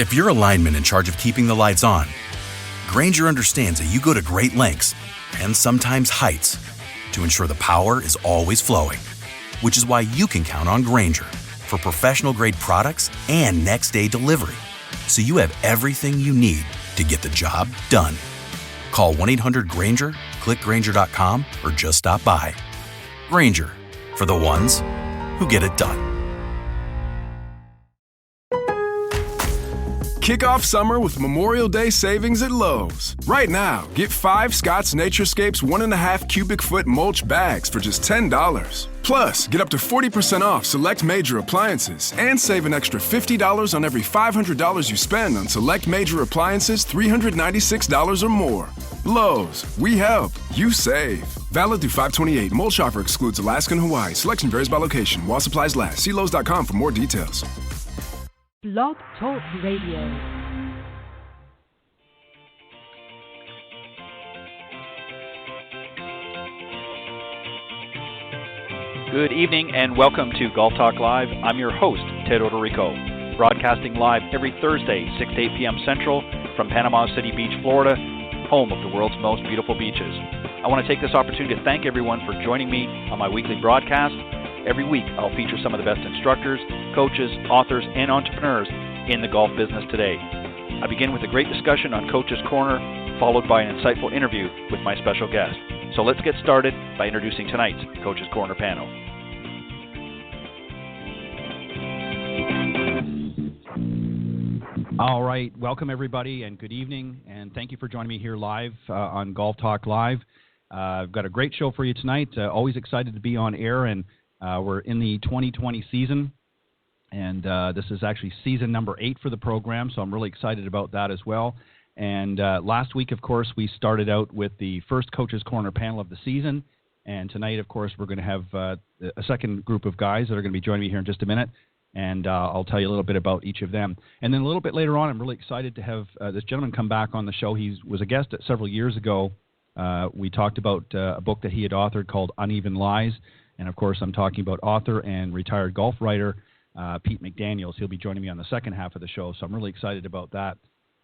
If you're a lineman in charge of keeping the lights on, Grainger understands that you go to great lengths and sometimes heights to ensure the power is always flowing, which is why you can count on Grainger for professional-grade products and next-day delivery, so you have everything you need to get the job done. Call 1-800-GRAINGER, click Grainger.com, or just stop by. Grainger, for the ones who get it done. Kick off summer with Memorial Day savings at Lowe's. Right now, get 5 Scott's Naturescapes 1.5 cubic foot mulch bags for just $10. Plus, get up to 40% off select major appliances and save an extra $50 on every $500 you spend on select major appliances $396 or more. Lowe's, we help, you save. Valid through 5/28. Mulch offer excludes Alaska and Hawaii. Selection varies by location. While supplies last. See Lowe's.com for more details. Blog Talk Radio. Good evening and welcome to Golf Talk Live. I'm your host, Ted Odorico, broadcasting live every Thursday, 6 to 8 p.m. Central from Panama City Beach, Florida, home of the world's most beautiful beaches. I want to take this opportunity to thank everyone for joining me on my weekly broadcast. Every week, I'll feature some of the best instructors, coaches, authors, and entrepreneurs in the golf business today. I begin with a great discussion on Coach's Corner, followed by an insightful interview with my special guest. So let's get started by introducing tonight's Coach's Corner panel. All right, welcome everybody and good evening, and thank you for joining me here live on Golf Talk Live. I've got a great show for you tonight. Always excited to be on air, and we're in the 2020 season, and this is actually season number 8 for the program, so I'm really excited about that as well. And last week, of course, we started out with the first Coach's Corner panel of the season, and tonight, of course, we're going to have a second group of guys that are going to be joining me here in just a minute, and I'll tell you a little bit about each of them. And then a little bit later on, I'm really excited to have this gentleman come back on the show. He was a guest several years ago. We talked about a book that he had authored called Uneven Lies. And, of course, I'm talking about author and retired golf writer Pete McDaniels. He'll be joining me on the second half of the show, so I'm really excited about that.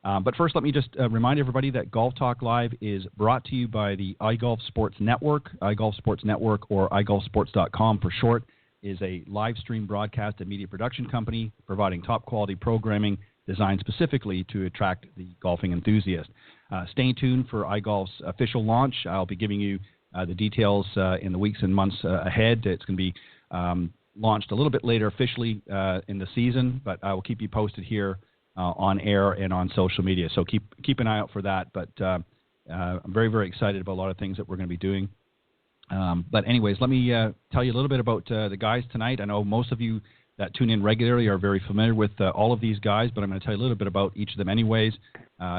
But first, let me just remind everybody that Golf Talk Live is brought to you by the iGolf Sports Network. iGolf Sports Network, or iGolfsports.com for short, is a live stream broadcast and media production company providing top-quality programming designed specifically to attract the golfing enthusiast. Stay tuned for iGolf's official launch. I'll be giving you the details in the weeks and months ahead. It's going to be launched a little bit later officially in the season, but I will keep you posted here on air and on social media. So keep an eye out for that. But I'm very, very excited about a lot of things that we're going to be doing. But anyways, let me tell you a little bit about the guys tonight. I know most of you that tune in regularly are very familiar with all of these guys, but I'm going to tell you a little bit about each of them anyways,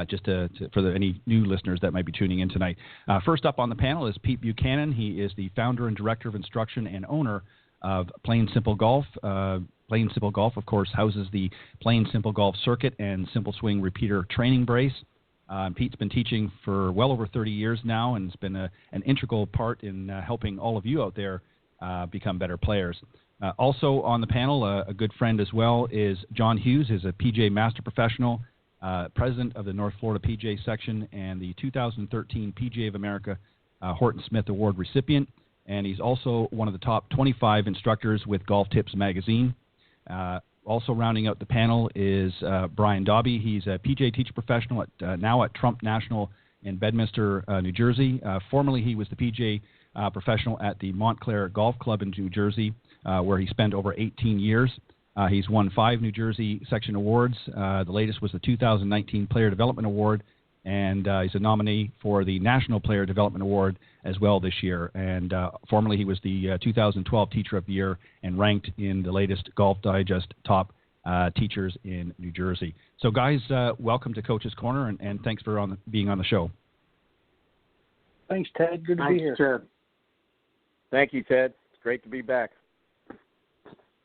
just for any new listeners that might be tuning in tonight. First up on the panel is Pete Buchanan. He is the founder and director of instruction and owner of Plain Simple Golf. Plain Simple Golf, of course, houses the Plain Simple Golf Circuit and Simple Swing Repeater Training Brace. Pete's been teaching for well over 30 years now, and has been an integral part in helping all of you out there become better players. Also on the panel, a good friend as well, is John Hughes. He's a PGA Master Professional, president of the North Florida PGA section, and the 2013 PGA of America Horton Smith Award recipient. And he's also one of the top 25 instructors with Golf Tips magazine. Also rounding out the panel is Brian Dobby. He's a PGA teacher professional now at Trump National in Bedminster, New Jersey. Formerly, he was the PGA professional at the Montclair Golf Club in New Jersey, where he spent over 18 years. He's won 5 New Jersey section awards. The latest was the 2019 Player Development Award, and he's a nominee for the National Player Development Award as well this year. And formerly, he was the 2012 Teacher of the Year and ranked in the latest Golf Digest top teachers in New Jersey. So, guys, welcome to Coach's Corner, and thanks for being on the show. Thanks, Ted. Good to be here. Ted. Thank you, Ted. It's great to be back.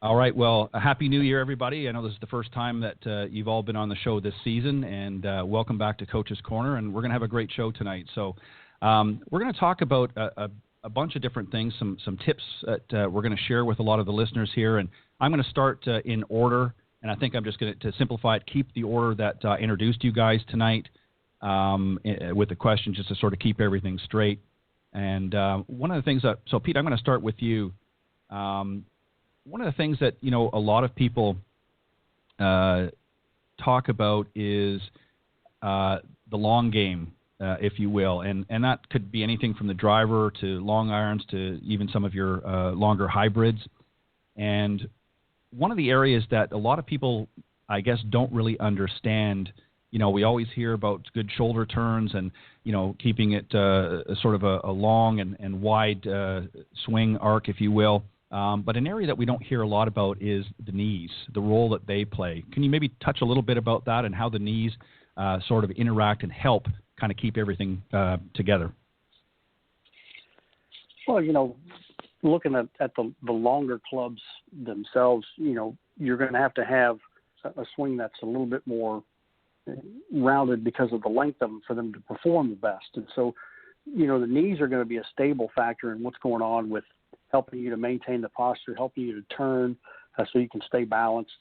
All right. Well, a Happy New Year, everybody. I know this is the first time that you've all been on the show this season, and welcome back to Coach's Corner, and we're going to have a great show tonight. So we're going to talk about a bunch of different things, some tips that we're going to share with a lot of the listeners here, and I'm going to start in order and I think I'm just going to simplify it, keep the order that I introduced you guys tonight with the question, just to sort of keep everything straight. And one of the things so Pete, I'm going to start with you. One of the things that, a lot of people talk about is the long game, if you will, and that could be anything from the driver to long irons to even some of your longer hybrids. And one of the areas that a lot of people, I guess, don't really understand, we always hear about good shoulder turns and, keeping it sort of a long and wide swing arc, if you will. But an area that we don't hear a lot about is the knees, the role that they play. Can you maybe touch a little bit about that and how the knees sort of interact and help kind of keep everything together? Well, looking at the longer clubs themselves, you're going to have a swing that's a little bit more rounded because of the length of them for them to perform the best. And so, the knees are going to be a stable factor in what's going on with helping you to maintain the posture, helping you to turn so you can stay balanced.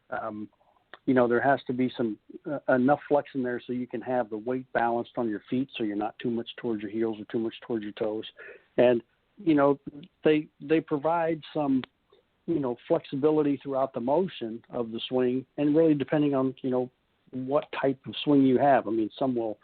There has to be enough flex in there so you can have the weight balanced on your feet so you're not too much towards your heels or too much towards your toes. And, they provide some, flexibility throughout the motion of the swing, and really depending on, what type of swing you have. I mean, some will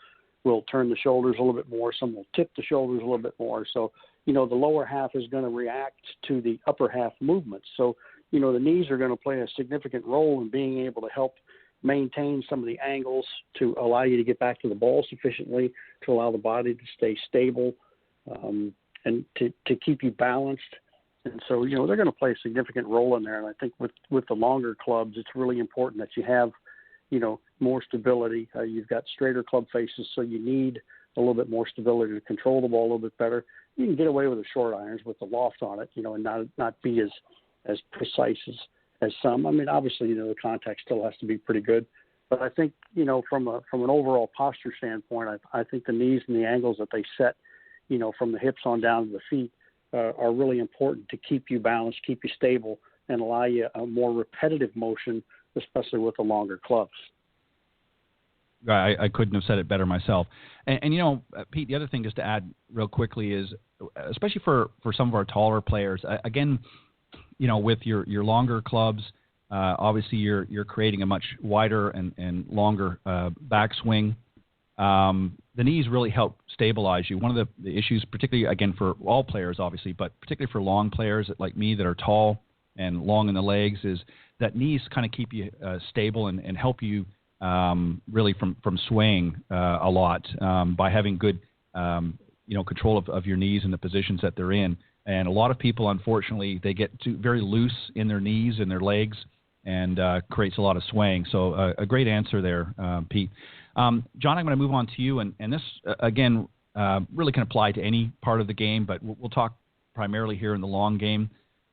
turn the shoulders a little bit more, some will tip the shoulders a little bit more. So, the lower half is going to react to the upper half movements. So, the knees are going to play a significant role in being able to help maintain some of the angles to allow you to get back to the ball sufficiently, to allow the body to stay stable, and to keep you balanced. And so, they're going to play a significant role in there. And I think with the longer clubs, it's really important that you have, more stability. You've got straighter club faces, so you need a little bit more stability to control the ball a little bit better. You can get away with the short irons with the loft on it, and not be as precise as some. I mean, obviously, the contact still has to be pretty good. But I think, from an overall posture standpoint, I think the knees and the angles that they set, from the hips on down to the feet are really important to keep you balanced, keep you stable, and allow you a more repetitive motion, especially with the longer clubs. I couldn't have said it better myself. And Pete, the other thing just to add real quickly is, especially for some of our taller players, again, with your longer clubs, obviously you're creating a much wider and longer backswing. The knees really help stabilize you. One of the issues, particularly, again, for all players, obviously, but particularly for long players like me that are tall and long in the legs, is that knees kind of keep you stable and help you really from swaying a lot by having good control of your knees and the positions that they're in. And a lot of people, unfortunately, they get very loose in their knees and their legs, and creates a lot of swaying. So a great answer there, Pete. John, I'm going to move on to you, and this, again, really can apply to any part of the game, but we'll talk primarily here in the long game.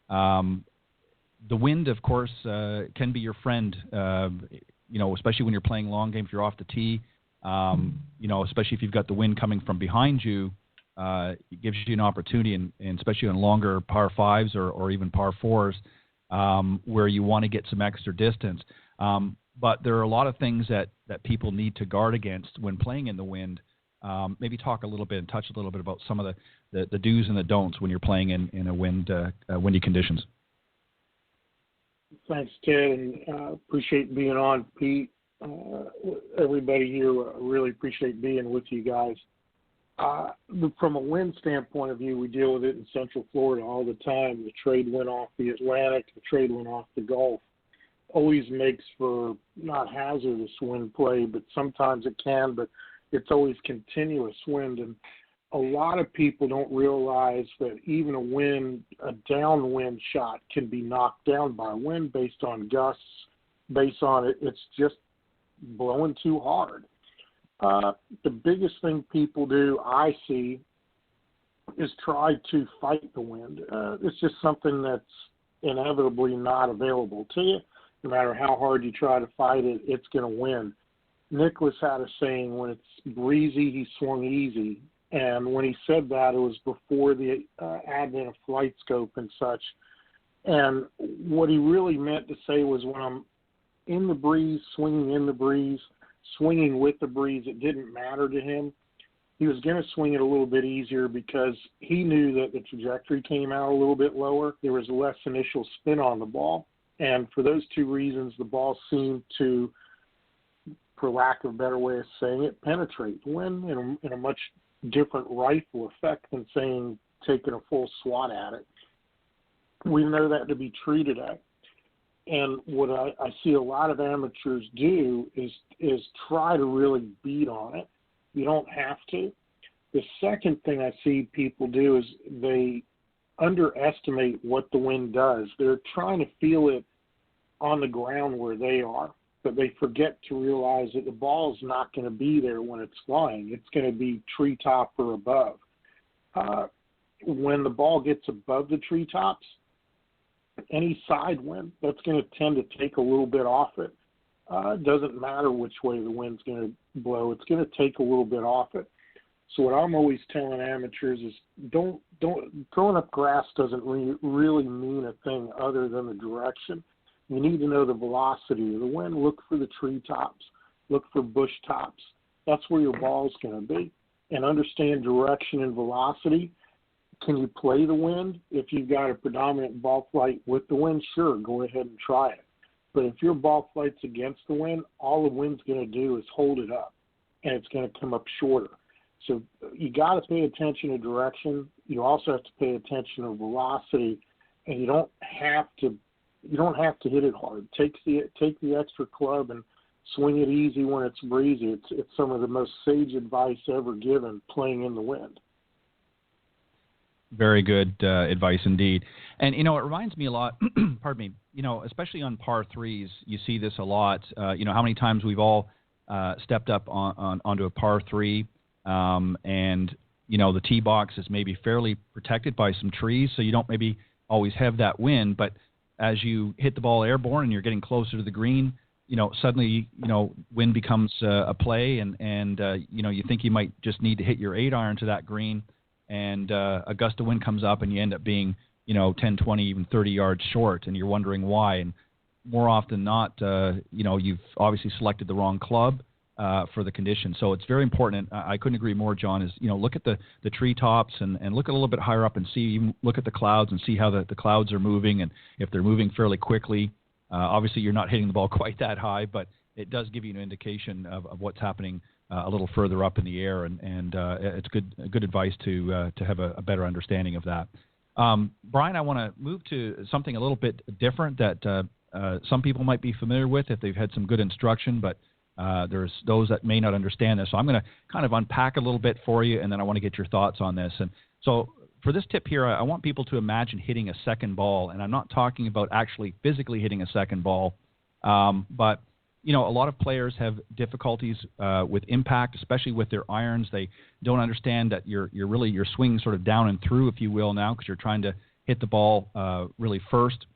The wind, of course, can be your friend, especially when you're playing long game, if you're off the tee, especially if you've got the wind coming from behind you. It gives you an opportunity, and especially on longer par fives or even par fours, where you want to get some extra distance. But there are a lot of things that people need to guard against when playing in the wind. Maybe talk a little bit and touch a little bit about some of the do's and the don'ts when you're playing in a windy conditions. Thanks, Ted, and appreciate being on, Pete. Everybody here, really appreciate being with you guys. From a wind standpoint of view, we deal with it in Central Florida all the time. The trade wind off the Atlantic, the trade wind off the Gulf. Always makes for not hazardous wind play, but sometimes it can, but it's always continuous wind. And a lot of people don't realize that even a downwind shot can be knocked down by wind based on gusts, based on it's just blowing too hard. The biggest thing people do, I see, is try to fight the wind. It's just something that's inevitably not available to you. No matter how hard you try to fight it, it's going to win. Nicholas had a saying, when it's breezy, he swung easy. And when he said that, it was before the advent of flight scope and such. And what he really meant to say was, when I'm in the breeze, swinging in the breeze, swinging with the breeze, it didn't matter to him. He was going to swing it a little bit easier because he knew that the trajectory came out a little bit lower. There was less initial spin on the ball. And for those two reasons, the ball seemed to, for lack of a better way of saying it, penetrate the wind in a much different rifle effect than saying taking a full swat at it. We know that to be true today. And what I see a lot of amateurs do is try to really beat on it. You don't have to. The second thing I see people do is they underestimate what the wind does. They're trying to feel it on the ground where they are, but they forget to realize that the ball is not going to be there when it's flying. It's going to be treetop or above. When the ball gets above the treetops, any side wind, that's going to tend to take a little bit off it. It doesn't matter which way the wind's going to blow. It's going to take a little bit off it. So what I'm always telling amateurs is don't throwing up grass doesn't really mean a thing other than the direction. You need to know the velocity of the wind. Look for the treetops. Look for bush tops. That's where your ball's going to be. And understand direction and velocity. Can you play the wind? If you've got a predominant ball flight with the wind, sure, go ahead and try it. But if your ball flight's against the wind, all the wind's going to do is hold it up, and it's going to come up shorter. So you got to pay attention to direction. You also have to pay attention to velocity, and you don't have to hit it hard. Take the extra club and swing it easy when it's breezy. It's some of the most sage advice ever given, playing in the wind. Very good advice indeed. And, it reminds me a lot, pardon me, especially on par threes, you see this a lot. How many times we've all stepped up onto a par three and, the tee box is maybe fairly protected by some trees, so you don't maybe always have that wind. But as you hit the ball airborne and you're getting closer to the green, suddenly, wind becomes a play and you think you might just need to hit your 8-iron to that green. And a gust of wind comes up and you end up being, 10, 20, even 30 yards short, and you're wondering why. And more often than not, you've obviously selected the wrong club for the condition. So it's very important. And I couldn't agree more, John, is, look at the treetops and look a little bit higher up and look at the clouds and see how the clouds are moving. And if they're moving fairly quickly, obviously you're not hitting the ball quite that high, but it does give you an indication of what's happening a little further up in the air, and it's good advice to have a better understanding of that. Brian, I want to move to something a little bit different that some people might be familiar with if they've had some good instruction, but there's those that may not understand this. So I'm going to kind of unpack a little bit for you, and then I want to get your thoughts on this. And so for this tip here, I want people to imagine hitting a second ball, and I'm not talking about actually physically hitting a second ball, but a lot of players have difficulties with impact, especially with their irons. They don't understand that you're swinging sort of down and through, if you will, now, because you're trying to hit the ball really first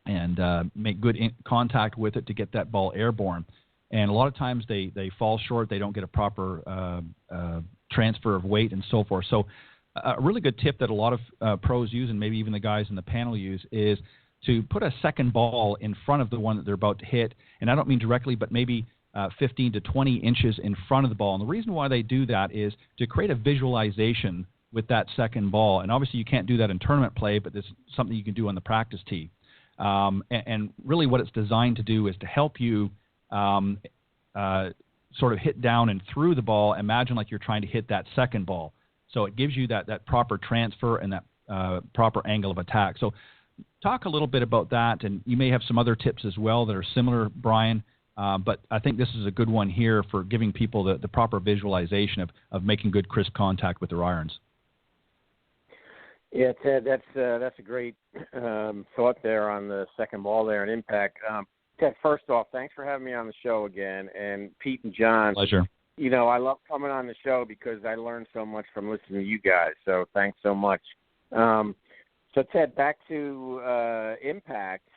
and make good contact with it to get that ball airborne. And a lot of times they fall short. They don't get a proper transfer of weight and so forth. So a really good tip that a lot of pros use, and maybe even the guys in the panel use, is to put a second ball in front of the one that they're about to hit. And I don't mean directly, but maybe 15 to 20 inches in front of the ball. And the reason why they do that is to create a visualization with that second ball. And obviously you can't do that in tournament play, but it's something you can do on the practice tee. And really what it's designed to do is to help you sort of hit down and through the ball. Imagine like you're trying to hit that second ball. So it gives you that proper transfer and that proper angle of attack. So talk a little bit about that, and you may have some other tips as well that are similar, Brian, but I think this is a good one here for giving people the proper visualization of making good crisp contact with their irons. Yeah, Ted, that's a great thought there on the second ball there and impact. Ted, first off, thanks for having me on the show again, and Pete and John. Pleasure. I love coming on the show because I learned so much from listening to you guys, so thanks so much. So, Ted, back to impact,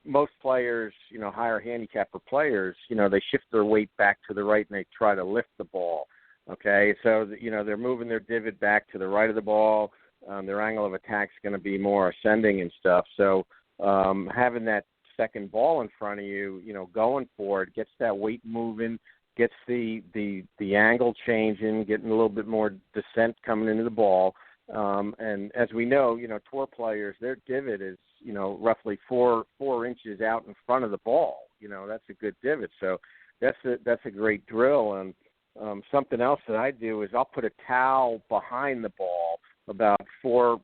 most players, higher handicapper players, they shift their weight back to the right and they try to lift the ball, okay? So, they're moving their divot back to the right of the ball. Their angle of attack is going to be more ascending and stuff. So having that second ball in front of you, going for it, gets that weight moving, gets the angle changing, getting a little bit more descent coming into the ball. And as we know, tour players, their divot is, roughly 4 inches out in front of the ball. That's a good divot. So that's a great drill. And something else that I do is I'll put a towel behind the ball about 4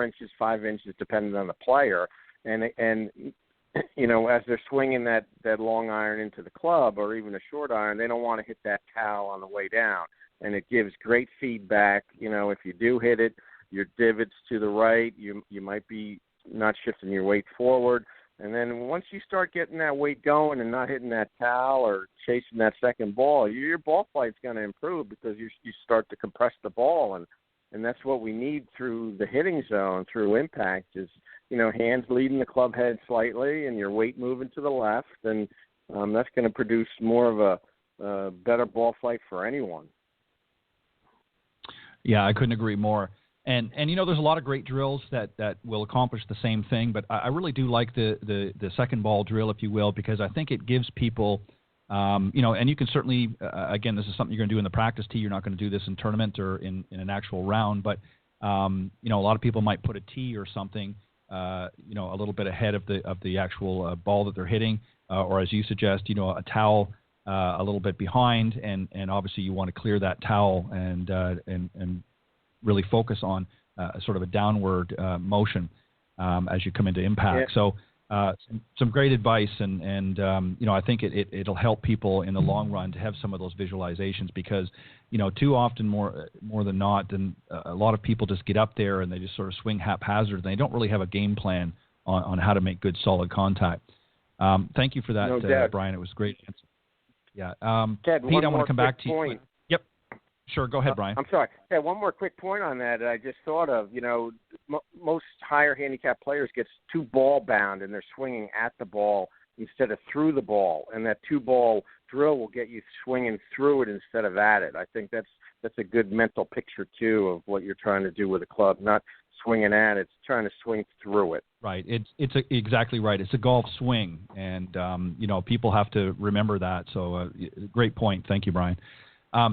inches, 5 inches, depending on the player. And as they're swinging that long iron into the club or even a short iron, they don't want to hit that towel on the way down. And it gives great feedback. If you do hit it, your divot's to the right. You might be not shifting your weight forward. And then once you start getting that weight going and not hitting that towel or chasing that second ball, your ball flight's going to improve because you start to compress the ball. And that's what we need through the hitting zone, through impact, is, hands leading the club head slightly and your weight moving to the left. And that's going to produce more of a better ball flight for anyone. Yeah, I couldn't agree more. And there's a lot of great drills that will accomplish the same thing, but I really do like the second ball drill, if you will, because I think it gives people, and you can certainly, again, this is something you're going to do in the practice tee. You're not going to do this in tournament or in an actual round, but, a lot of people might put a tee or something, a little bit ahead of the actual ball that they're hitting, or as you suggest, a towel a little bit behind, and obviously you want to clear that towel and really focus on sort of a downward motion as you come into impact. Yeah. So some great advice, and I think it'll help people in the long run to have some of those visualizations because, too often more than not, then a lot of people just get up there and they just sort of swing haphazard and they don't really have a game plan on how to make good solid contact. Thank you for that, no, Brian. It was a great answer. Yeah. Ted, Pete, I want to come back to point. you. Yep. Sure. Go ahead, Brian. I'm sorry. Yeah, one more quick point on that I just thought of. Most higher handicap players get too ball bound and they're swinging at the ball instead of through the ball, and that 2-ball drill will get you swinging through it instead of at it. I think that's a good mental picture too of what you're trying to do with a club, not swinging at it, it's trying to swing through it. Right. It's exactly right. It's a golf swing, and people have to remember that. So great point. Thank you, Brian.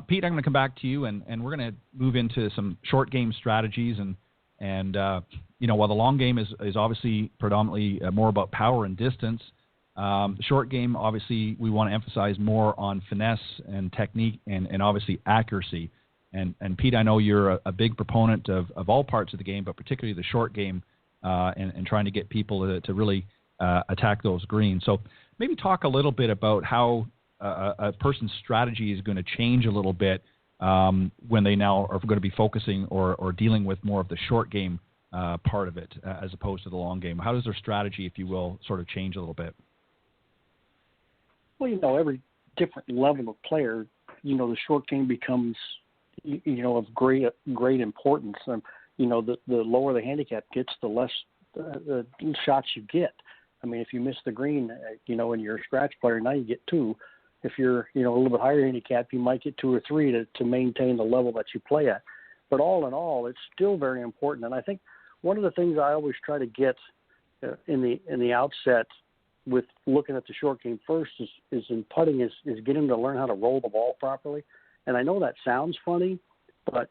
Pete, I'm going to come back to you, and we're going to move into some short game strategies. And while the long game is obviously predominantly more about power and distance, the short game, obviously, we want to emphasize more on finesse and technique and obviously accuracy. And Pete, I know you're a big proponent of all parts of the game, but particularly the short game and trying to get people to really attack those greens. So maybe talk a little bit about how a person's strategy is going to change a little bit when they now are going to be focusing or dealing with more of the short game part of it as opposed to the long game. How does their strategy, if you will, sort of change a little bit? Well, every different level of player, the short game becomes, of great importance. The lower the handicap gets, the less the shots you get. I mean, if you miss the green, and you're a scratch player, now you get 2. If you're, a little bit higher handicap, you might get 2 or 3 to maintain the level that you play at. But all in all, it's still very important. And I think one of the things I always try to get in the outset with looking at the short game first is in putting is get him to learn how to roll the ball properly. And I know that sounds funny, but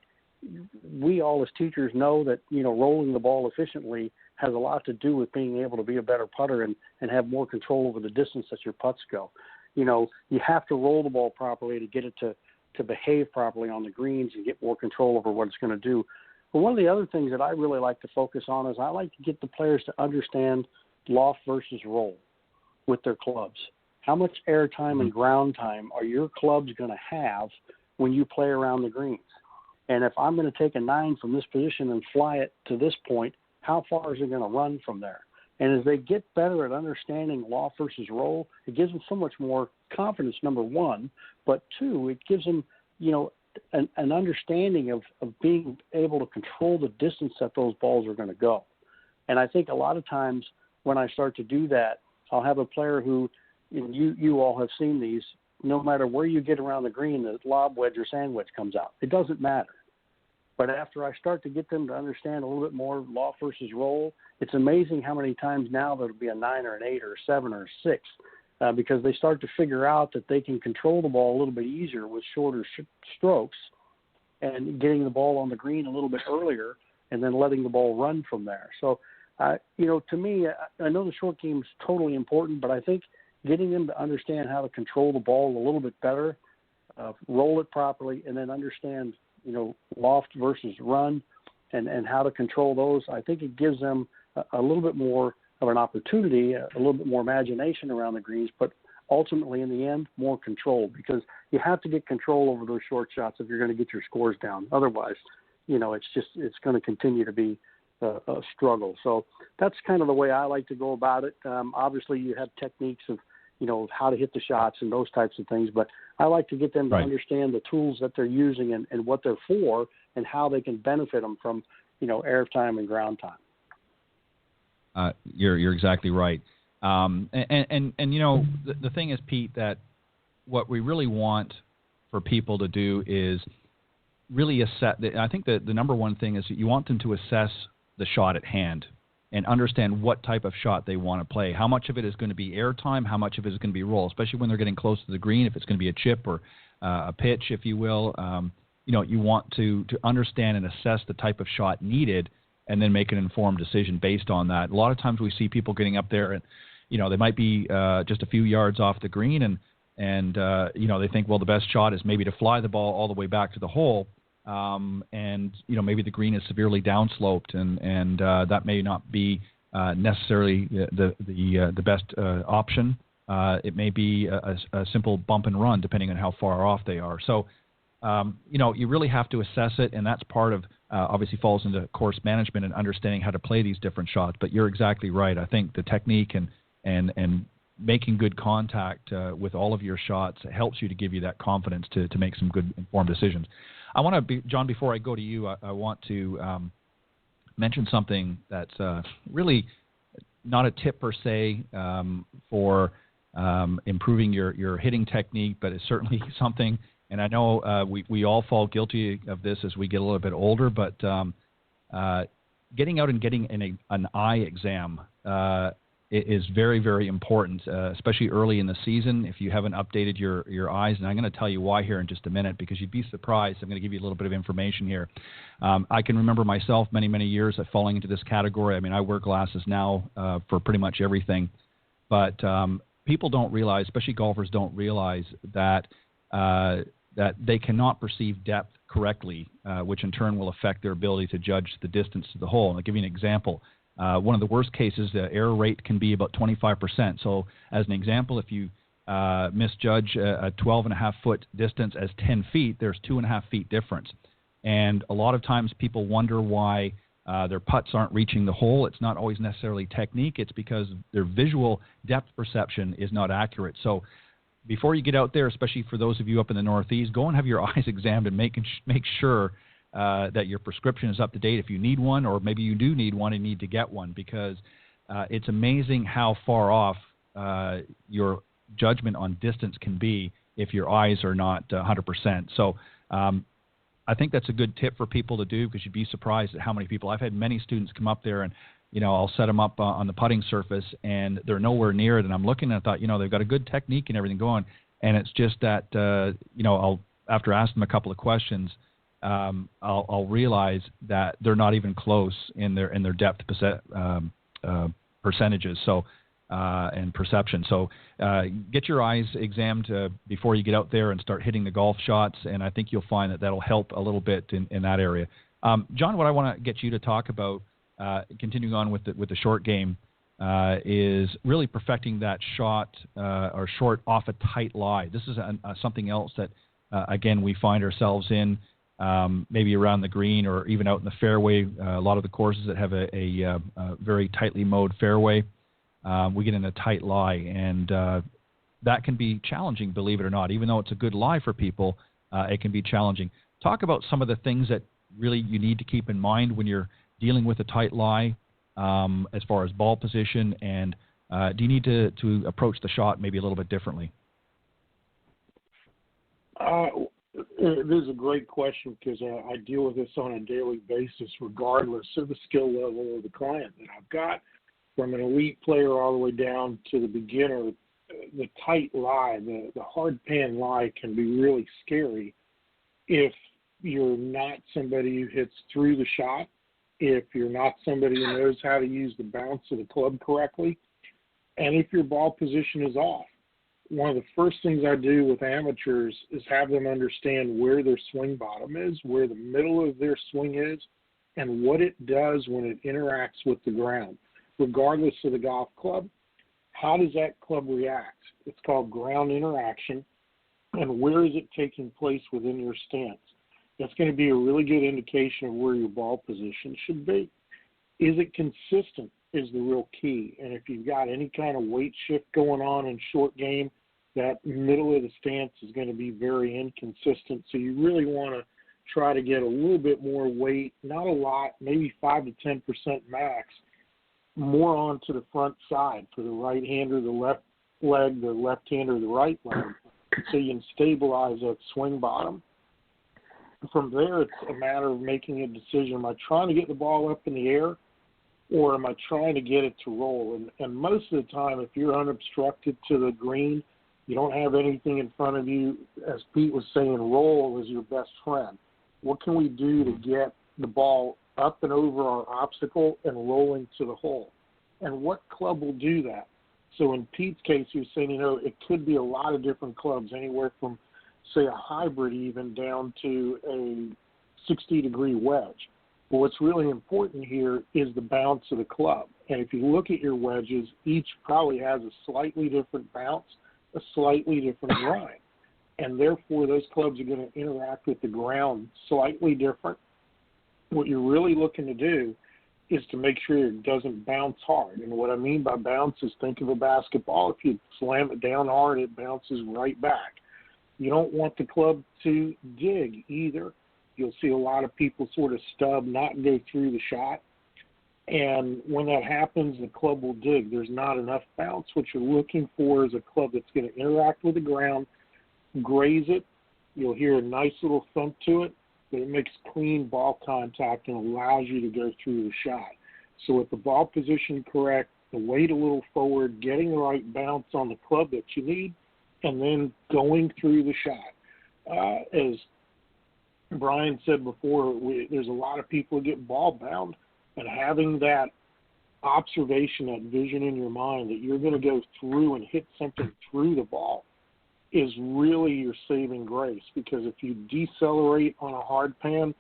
we all as teachers know that, rolling the ball efficiently has a lot to do with being able to be a better putter and have more control over the distance that your putts go. You have to roll the ball properly to get it to behave properly on the greens and get more control over what it's going to do. But one of the other things that I really like to focus on is I like to get the players to understand loft versus roll with their clubs. How much air time and ground time are your clubs going to have when you play around the greens? And if I'm going to take a 9 from this position and fly it to this point, how far is it going to run from there? And as they get better at understanding loft versus roll, it gives them so much more confidence, number one. But 2, it gives them, an understanding of being able to control the distance that those balls are going to go. And I think a lot of times when I start to do that, I'll have a player who, and you all have seen these, no matter where you get around the green, the lob wedge or sand wedge comes out. It doesn't matter. But after I start to get them to understand a little bit more loft versus roll, it's amazing how many times now there'll be a 9 or an 8 or a 7 or a 6 because they start to figure out that they can control the ball a little bit easier with shorter strokes and getting the ball on the green a little bit earlier and then letting the ball run from there. So, to me, I know the short game is totally important, but I think getting them to understand how to control the ball a little bit better, roll it properly, and then understand, loft versus run and how to control those, I think it gives them a little bit more of an opportunity, a little bit more imagination around the greens, but ultimately in the end, more control, because you have to get control over those short shots if you're going to get your scores down. Otherwise, it's going to continue to be a struggle. So that's kind of the way I like to go about it. Obviously, you have techniques of, how to hit the shots and those types of things, but I like to get them to understand the tools that they're using and what they're for and how they can benefit them from, air time and ground time. You're exactly right. The thing is, Pete, that what we really want for people to do is really assess. I think that the number one thing is that you want them to assess the shot at hand and understand what type of shot they want to play. How much of it is going to be air time, how much of it is going to be roll, especially when they're getting close to the green, if it's going to be a chip or a pitch, if you will. You want to understand and assess the type of shot needed and then make an informed decision based on that. A lot of times we see people getting up there and, they might be just a few yards off the green and they think, well, the best shot is maybe to fly the ball all the way back to the hole. Maybe the green is severely downsloped, and that may not be necessarily the best option. It may be a simple bump and run, depending on how far off they are. So, you really have to assess it, and that's part of obviously falls into course management and understanding how to play these different shots. But you're exactly right. I think the technique and making good contact with all of your shots helps you to give you that confidence to make some good informed decisions. I want to, John, before I go to you, I want to mention something that's really not a tip per se for improving your hitting technique, but it's certainly something, and I know we all fall guilty of this as we get a little bit older, but getting out and getting an eye exam is very, very important, especially early in the season if you haven't updated your eyes. And I'm going to tell you why here in just a minute, because you'd be surprised. I'm going to give you a little bit of information here. I can remember myself many, many years of falling into this category. I mean, I wear glasses now for pretty much everything. But people don't realize, especially golfers don't realize that they cannot perceive depth correctly, which in turn will affect their ability to judge the distance to the hole. And I'll give you an example. One of the worst cases, the error rate can be about 25%. So as an example, if you misjudge a 12.5-foot distance as 10 feet, there's 2.5 feet difference. And a lot of times people wonder why their putts aren't reaching the hole. It's not always necessarily technique. It's because their visual depth perception is not accurate. So before you get out there, especially for those of you up in the Northeast, go and have your eyes examined and make sure that your prescription is up to date if you need one, or maybe you do need one and need to get one, because it's amazing how far off your judgment on distance can be if your eyes are not 100%. So I think that's a good tip for people to do, because you'd be surprised at how many people. I've had many students come up there and, I'll set them up on the putting surface and they're nowhere near it. And I'm looking and I thought, they've got a good technique and everything going. And it's just that, I'll, after asking them a couple of questions, I'll realize that they're not even close in their depth percentages. So, and perception. So, get your eyes examined before you get out there and start hitting the golf shots. And I think you'll find that that'll help a little bit in that area. John, what I want to get you to talk about, continuing on with the short game, is really perfecting that shot or short off a tight lie. This is something else that, again, we find ourselves in. Maybe around the green or even out in the fairway. A lot of the courses that have a very tightly mowed fairway, we get in a tight lie, and that can be challenging, believe it or not. Even though it's a good lie for people, it can be challenging. Talk about some of the things that really you need to keep in mind when you're dealing with a tight lie, as far as ball position, and do you need to approach the shot maybe a little bit differently? This is a great question because I deal with this on a daily basis, regardless of the skill level of the client that I've got, from an elite player all the way down to the beginner. The tight lie, the hard pan lie can be really scary if you're not somebody who hits through the shot, if you're not somebody who knows how to use the bounce of the club correctly, and if your ball position is off. One of the first things I do with amateurs is have them understand where their swing bottom is, where the middle of their swing is, and what it does when it interacts with the ground, regardless of the golf club. How does that club react? It's called ground interaction. And where is it taking place within your stance? That's going to be a really good indication of where your ball position should be. Is it consistent is the real key. And if you've got any kind of weight shift going on in short game, that middle of the stance is going to be very inconsistent. So you really want to try to get a little bit more weight, not a lot, maybe 5 to 10% max, more onto the front side for the right hander, the left leg, the left hander, the right leg, so you can stabilize that swing bottom. From there, it's a matter of making a decision. Am I trying to get the ball up in the air, or am I trying to get it to roll? And most of the time, if you're unobstructed to the green, you don't have anything in front of you, as Pete was saying, roll is your best friend. What can we do to get the ball up and over our obstacle and rolling to the hole? And what club will do that? So in Pete's case, he was saying, it could be a lot of different clubs, anywhere from, say, a hybrid even down to a 60-degree wedge. But what's really important here is the bounce of the club. And if you look at your wedges, each probably has a slightly different bounce, a slightly different grind. And therefore, those clubs are going to interact with the ground slightly different. What you're really looking to do is to make sure it doesn't bounce hard. And what I mean by bounce is, think of a basketball. If you slam it down hard, it bounces right back. You don't want the club to dig either. You'll see a lot of people sort of stub, not go through the shot. And when that happens, the club will dig. There's not enough bounce. What you're looking for is a club that's going to interact with the ground, graze it. You'll hear a nice little thump to it, but it makes clean ball contact and allows you to go through the shot. So with the ball position correct, the weight a little forward, getting the right bounce on the club that you need, and then going through the shot. As Brian said before, there's a lot of people who get ball bound, and having that observation, that vision in your mind that you're going to go through and hit something through the ball is really your saving grace, because if you decelerate on a hard pan,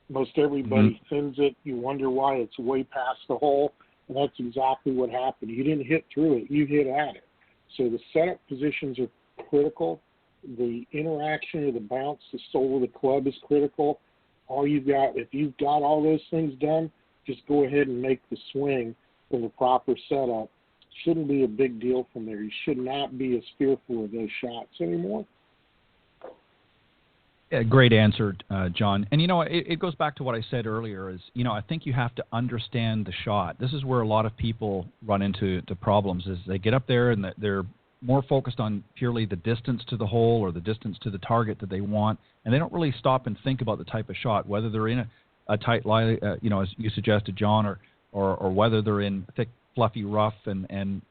most everybody thins it. You wonder why it's way past the hole, and that's exactly what happened. You didn't hit through it, you hit at it. So the setup positions are critical. The interaction of the bounce, the sole of the club is critical. All you've got, if you've got all those things done, just go ahead and make the swing from the proper setup. Shouldn't be a big deal from there. You should not be as fearful of those shots anymore. Yeah, great answer, John. And, it goes back to what I said earlier is, I think you have to understand the shot. This is where a lot of people run into problems, is they get up there and they're more focused on purely the distance to the hole or the distance to the target that they want, and they don't really stop and think about the type of shot, whether they're in a tight lie, as you suggested, John, or whether they're in thick, fluffy rough, and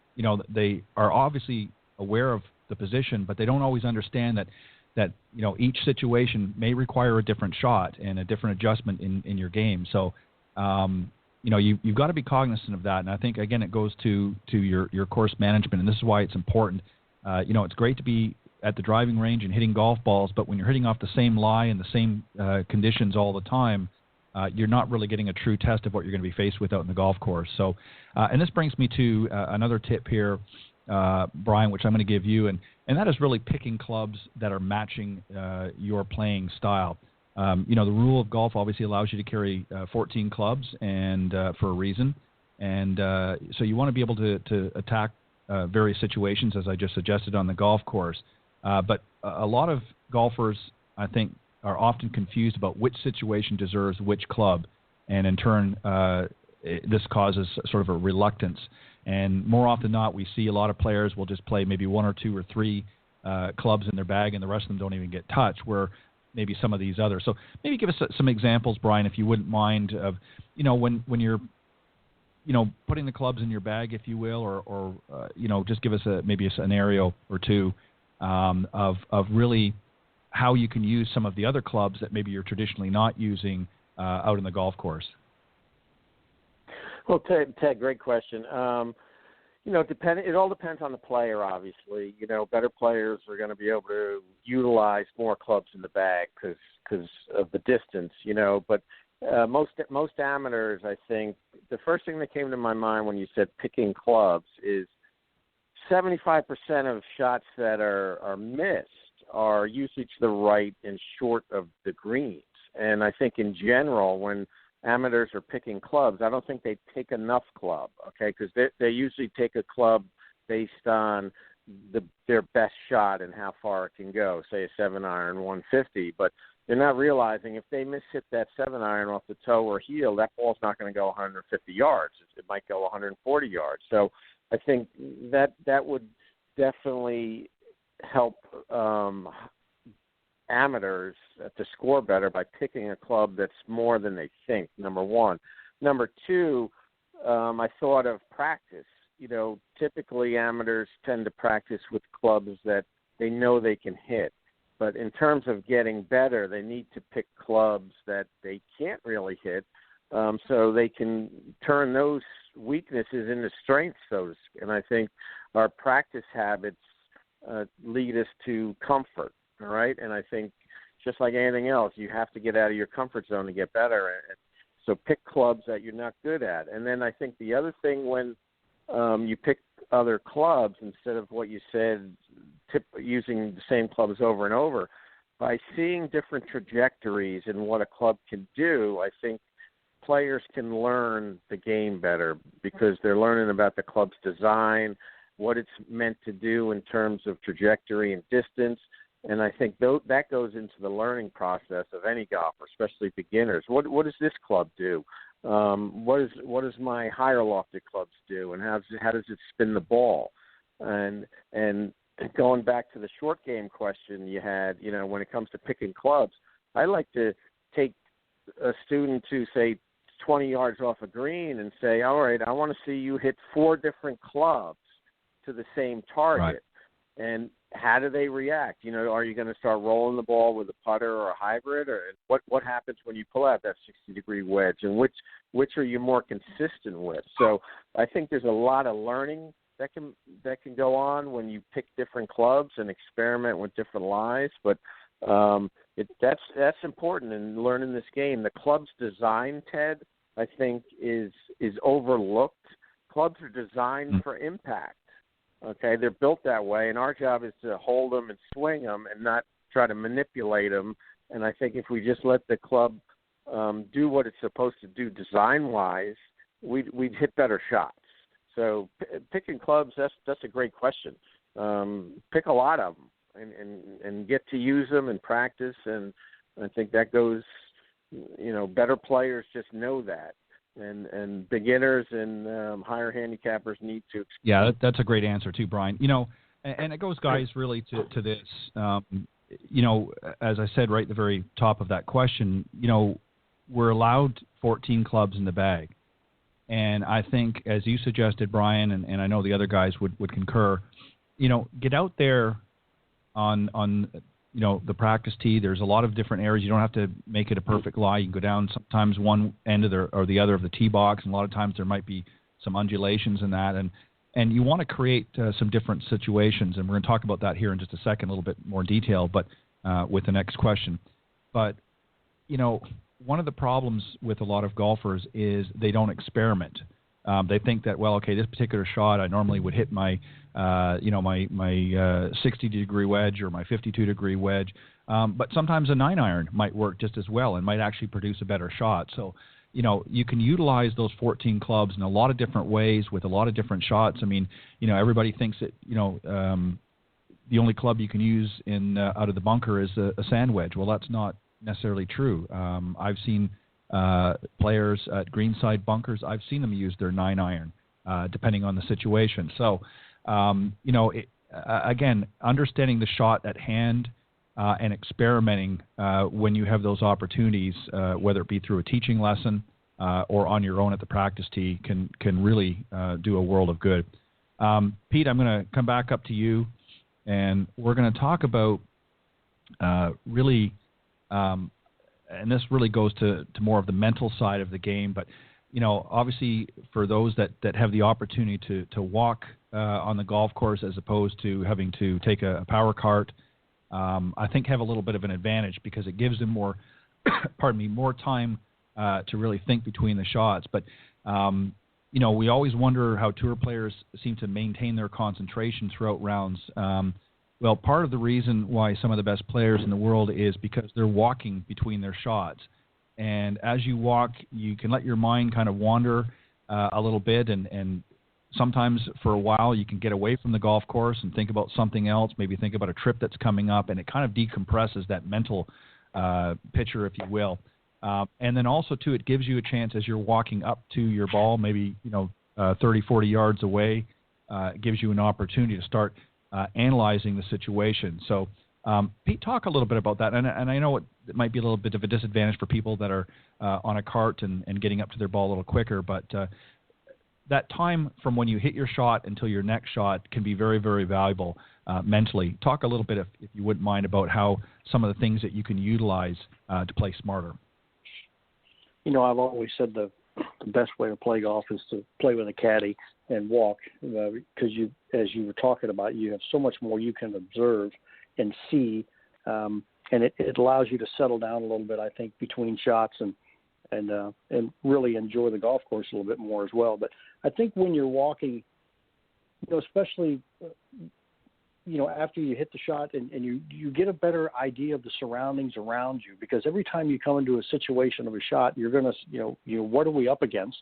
they are obviously aware of the position, but they don't always understand that each situation may require a different shot and a different adjustment in your game. So you've got to be cognizant of that. And I think, again, it goes to your course management, and this is why it's important. It's great to be at the driving range and hitting golf balls, but when you're hitting off the same lie and the same conditions all the time, you're not really getting a true test of what you're going to be faced with out in the golf course. So, and this brings me to another tip here, Brian, which I'm going to give you, and that is really picking clubs that are matching your playing style. The rule of golf obviously allows you to carry 14 clubs, and for a reason. And so you want to be able to attack various situations, as I just suggested, on the golf course. But a lot of golfers, I think, are often confused about which situation deserves which club, and in turn, this causes sort of a reluctance. And more often than not, we see a lot of players will just play maybe 1 or 2 or 3 clubs in their bag, and the rest of them don't even get touched, where maybe some of these others. So maybe give us some examples, Brian, if you wouldn't mind, of, when you're, putting the clubs in your bag, if you will, or just give us maybe a scenario or two of really how you can use some of the other clubs that maybe you're traditionally not using out in the golf course. Well, Ted, great question. It all depends on the player, obviously. Better players are going to be able to utilize more clubs in the bag because of the distance, But most amateurs, I think, the first thing that came to my mind when you said picking clubs is 75% of shots that are missed are usually to the right and short of the greens. And I think in general, when amateurs are picking clubs, I don't think they take enough club, okay, because they usually take a club based on their best shot and how far it can go, say a 7-iron, 150, but they're not realizing if they miss-hit that 7-iron off the toe or heel, that ball's not going to go 150 yards. It might go 140 yards. So I think that would definitely help amateurs to score better by picking a club that's more than they think, number one. Number two, I thought of practice. Typically amateurs tend to practice with clubs that they know they can hit. But in terms of getting better, they need to pick clubs that they can't really hit so they can turn those weaknesses into strengths. And I think our practice habits lead us to comfort. All right, and I think just like anything else, you have to get out of your comfort zone to get better. And so pick clubs that you're not good at. And then I think the other thing when you pick other clubs instead of what you said, using the same clubs over and over, by seeing different trajectories and what a club can do, I think players can learn the game better because they're learning about the club's design, what it's meant to do in terms of trajectory and distance. And I think that goes into the learning process of any golfer, especially beginners. What does this club do? What does my higher lofted clubs do? And how does it spin the ball? And going back to the short game question you had, when it comes to picking clubs, I like to take a student to, say, 20 yards off a green and say, all right, I want to see you hit 4 different clubs to the same target. Right. And how do they react? Are you going to start rolling the ball with a putter or a hybrid, or what happens when you pull out that 60-degree wedge, and which are you more consistent with? So I think there's a lot of learning that can go on when you pick different clubs and experiment with different lies. But that's important in learning this game. The club's design, Ted, I think is overlooked. Clubs are designed for impact. Okay, they're built that way, and our job is to hold them and swing them and not try to manipulate them. And I think if we just let the club do what it's supposed to do design-wise, we'd hit better shots. So picking clubs, that's a great question. Pick a lot of them and get to use them and practice, and I think that goes, better players just know that. And beginners and higher handicappers need to. Yeah, that's a great answer too, Brian. And it goes, guys, really to this. As I said right at the very top of that question, we're allowed 14 clubs in the bag, and I think, as you suggested, Brian, and I know the other guys would concur. Get out there on the practice tee. There's a lot of different areas. You don't have to make it a perfect lie. You can go down sometimes one end of the other of the tee box, and a lot of times there might be some undulations in that. And you want to create some different situations, and we're going to talk about that here in just a second, a little bit more detail, but with the next question. But, one of the problems with a lot of golfers is they don't experiment. They think that, well, okay, this particular shot, I normally would hit my, my 60-degree wedge or my 52-degree wedge. But sometimes a 9-iron might work just as well and might actually produce a better shot. So, you can utilize those 14 clubs in a lot of different ways with a lot of different shots. I mean, everybody thinks that, the only club you can use out of the bunker is a sand wedge. Well, that's not necessarily true. I've seen players at greenside bunkers, I've seen them use their 9-iron, depending on the situation. So, again, understanding the shot at hand and experimenting when you have those opportunities, whether it be through a teaching lesson or on your own at the practice tee, can really do a world of good. Pete, I'm going to come back up to you, and we're going to talk about really, and this really goes to more of the mental side of the game, but obviously for those that have the opportunity to walk on the golf course as opposed to having to take a power cart, I think have a little bit of an advantage because it gives them more, more time to really think between the shots. But we always wonder how tour players seem to maintain their concentration throughout rounds. Well, part of the reason why some of the best players in the world is because they're walking between their shots. And as you walk, you can let your mind kind of wander a little bit, and sometimes for a while you can get away from the golf course and think about something else, maybe think about a trip that's coming up, and it kind of decompresses that mental picture, if you will. And then also, too, it gives you a chance as you're walking up to your ball, maybe 30, 40 yards away, it gives you an opportunity to start analyzing the situation. So, Pete, talk a little bit about that. And I know it might be a little bit of a disadvantage for people that are on a cart and getting up to their ball a little quicker, but that time from when you hit your shot until your next shot can be very, very valuable mentally. Talk a little bit, if you wouldn't mind, about how some of the things that you can utilize to play smarter. I've always said the best way to play golf is to play with a caddy and walk, because as you were talking about, you have so much more you can observe and see, and it allows you to settle down a little bit, I think, between shots and really enjoy the golf course a little bit more as well. But I think when you're walking, especially after you hit the shot and you get a better idea of the surroundings around you, because every time you come into a situation of a shot, you're going to, what are we up against?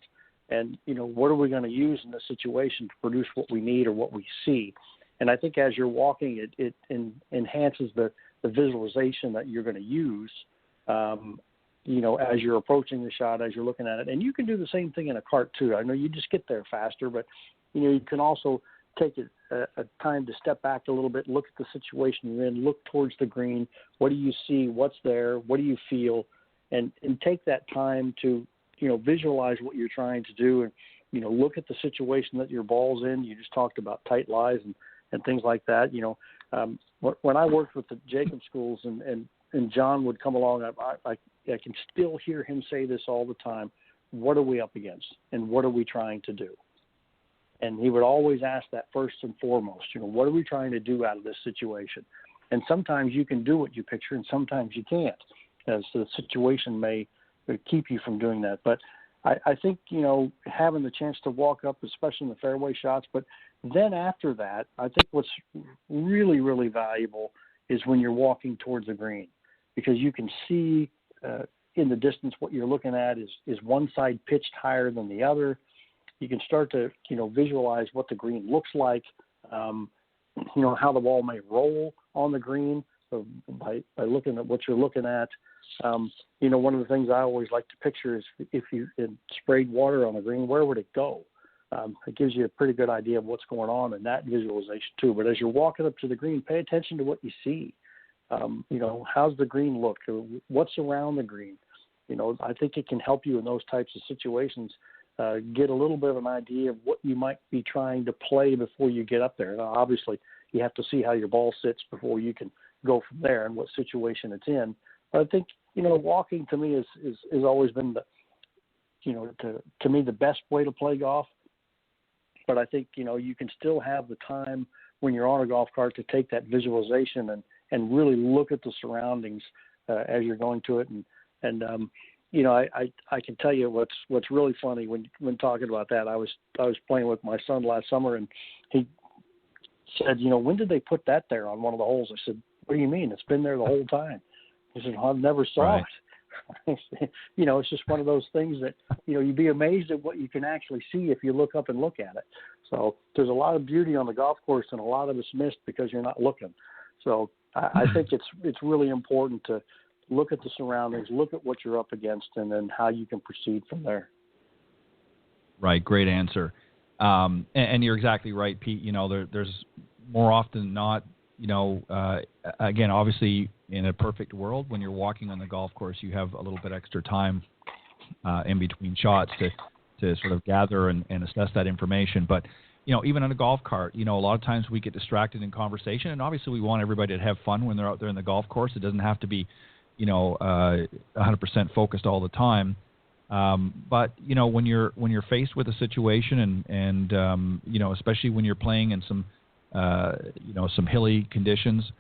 And, what are we going to use in this situation to produce what we need or what we see? And I think as you're walking, it enhances the visualization that you're going to use, as you're approaching the shot, as you're looking at it. And you can do the same thing in a cart too. I know you just get there faster, but, you can also take a time to step back a little bit, look at the situation you're in, look towards the green. What do you see? What's there? What do you feel? And take that time to, visualize what you're trying to do and, look at the situation that your ball's in. You just talked about tight lies and things like that. When I worked with the Jacob schools and John would come along, I can still hear him say this all the time. What are we up against? And what are we trying to do? And he would always ask that first and foremost, what are we trying to do out of this situation? And sometimes you can do what you picture and sometimes you can't, as the situation may keep you from doing that. But I think, having the chance to walk up, especially in the fairway shots, but then after that, I think what's really, really valuable is when you're walking towards the green, because you can see in the distance what you're looking at is one side pitched higher than the other. You can start to, visualize what the green looks like, how the ball may roll on the green. So by looking at what you're looking at, one of the things I always like to picture is if you sprayed water on the green, where would it go? It gives you a pretty good idea of what's going on in that visualization too. But as you're walking up to the green, pay attention to what you see. How's the green look? What's around the green? I think it can help you in those types of situations. Get a little bit of an idea of what you might be trying to play before you get up there. Now, obviously, you have to see how your ball sits before you can go from there and what situation it's in. But I think, walking to me is always been to me the best way to play golf. But I think, you can still have the time when you're on a golf cart to take that visualization and really look at the surroundings as you're going to it. And I can tell you what's really funny when talking about that. I was playing with my son last summer, and he said, when did they put that there on one of the holes? I said, what do you mean? It's been there the whole time. He said, I never saw it. It's just one of those things that, you'd be amazed at what you can actually see if you look up and look at it. So there's a lot of beauty on the golf course, and a lot of it's missed because you're not looking. So I think it's really important to look at the surroundings, look at what you're up against, and then how you can proceed from there. Right. Great answer. And you're exactly right, Pete. There's more often than not, again, obviously, in a perfect world, when you're walking on the golf course, you have a little bit extra time in between shots to sort of gather and assess that information. But, even on a golf cart, a lot of times we get distracted in conversation, and obviously we want everybody to have fun when they're out there in the golf course. It doesn't have to be, 100% focused all the time. But when you're faced with a situation and especially when you're playing in some some hilly conditions,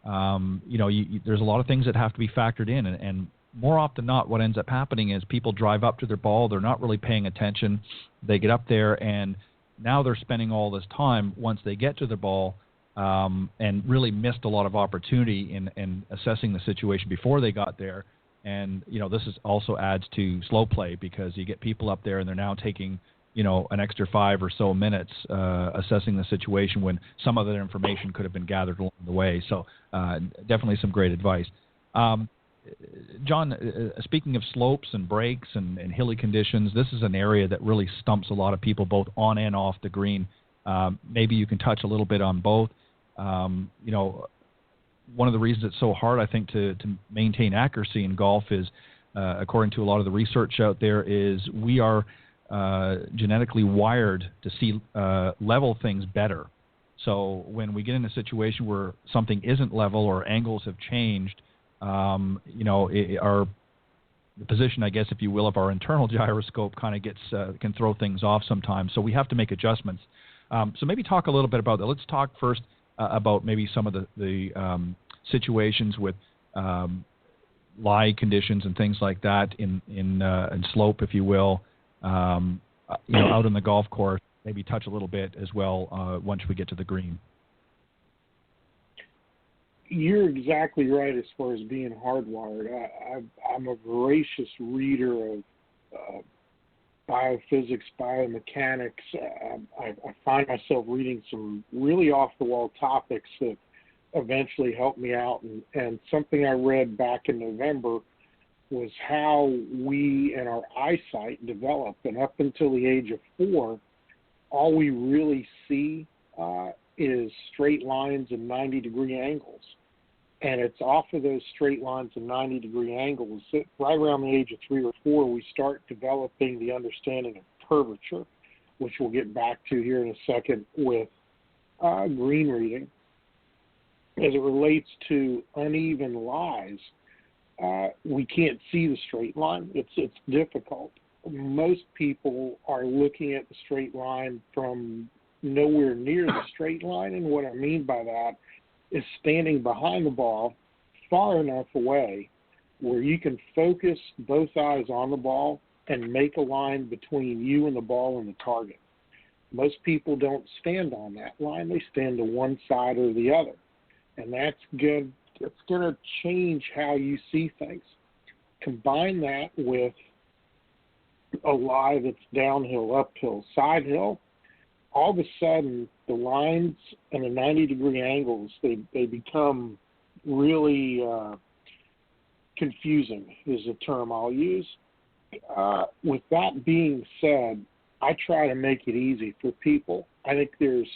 there's a lot of things that have to be factored in, and more often than not, what ends up happening is people drive up to their ball, they're not really paying attention, they get up there, and now they're spending all this time once they get to the ball, and really missed a lot of opportunity in assessing the situation before they got there. And, this also adds to slow play, because you get people up there and they're now taking, an extra 5 or so minutes assessing the situation when some of that information could have been gathered along the way. So definitely some great advice. John, speaking of slopes and breaks and hilly conditions, this is an area that really stumps a lot of people both on and off the green. Maybe you can touch a little bit on both. One of the reasons it's so hard, I think, to maintain accuracy in golf is, according to a lot of the research out there, is we are genetically wired to see level things better. So when we get in a situation where something isn't level or angles have changed, the position, I guess, if you will, of our internal gyroscope kind of can throw things off sometimes. So we have to make adjustments. So maybe talk a little bit about that. Let's talk first about maybe some of the situations with lie conditions and things like that in slope, if you will, out on the golf course. Maybe touch a little bit as well once we get to the green. You're exactly right as far as being hardwired. I'm a voracious reader of biophysics, biomechanics. I find myself reading some really off-the-wall topics that eventually helped me out. And something I read back in November was how we and our eyesight develop. And up until the age of 4, all we really see is straight lines and 90-degree angles. And it's off of those straight lines and 90-degree angles that right around the age of 3 or 4, we start developing the understanding of curvature, which we'll get back to here in a second with green reading. As it relates to uneven lies, we can't see the straight line. It's difficult. Most people are looking at the straight line from nowhere near the straight line, and what I mean by that is standing behind the ball far enough away where you can focus both eyes on the ball and make a line between you and the ball and the target. Most people don't stand on that line. They stand to one side or the other. And that's good. It's going to change how you see things. Combine that with a lie that's downhill, uphill, side hill, all of a sudden the lines and the 90-degree angles, they become really confusing is the term I'll use. With that being said, I try to make it easy for people. I think there's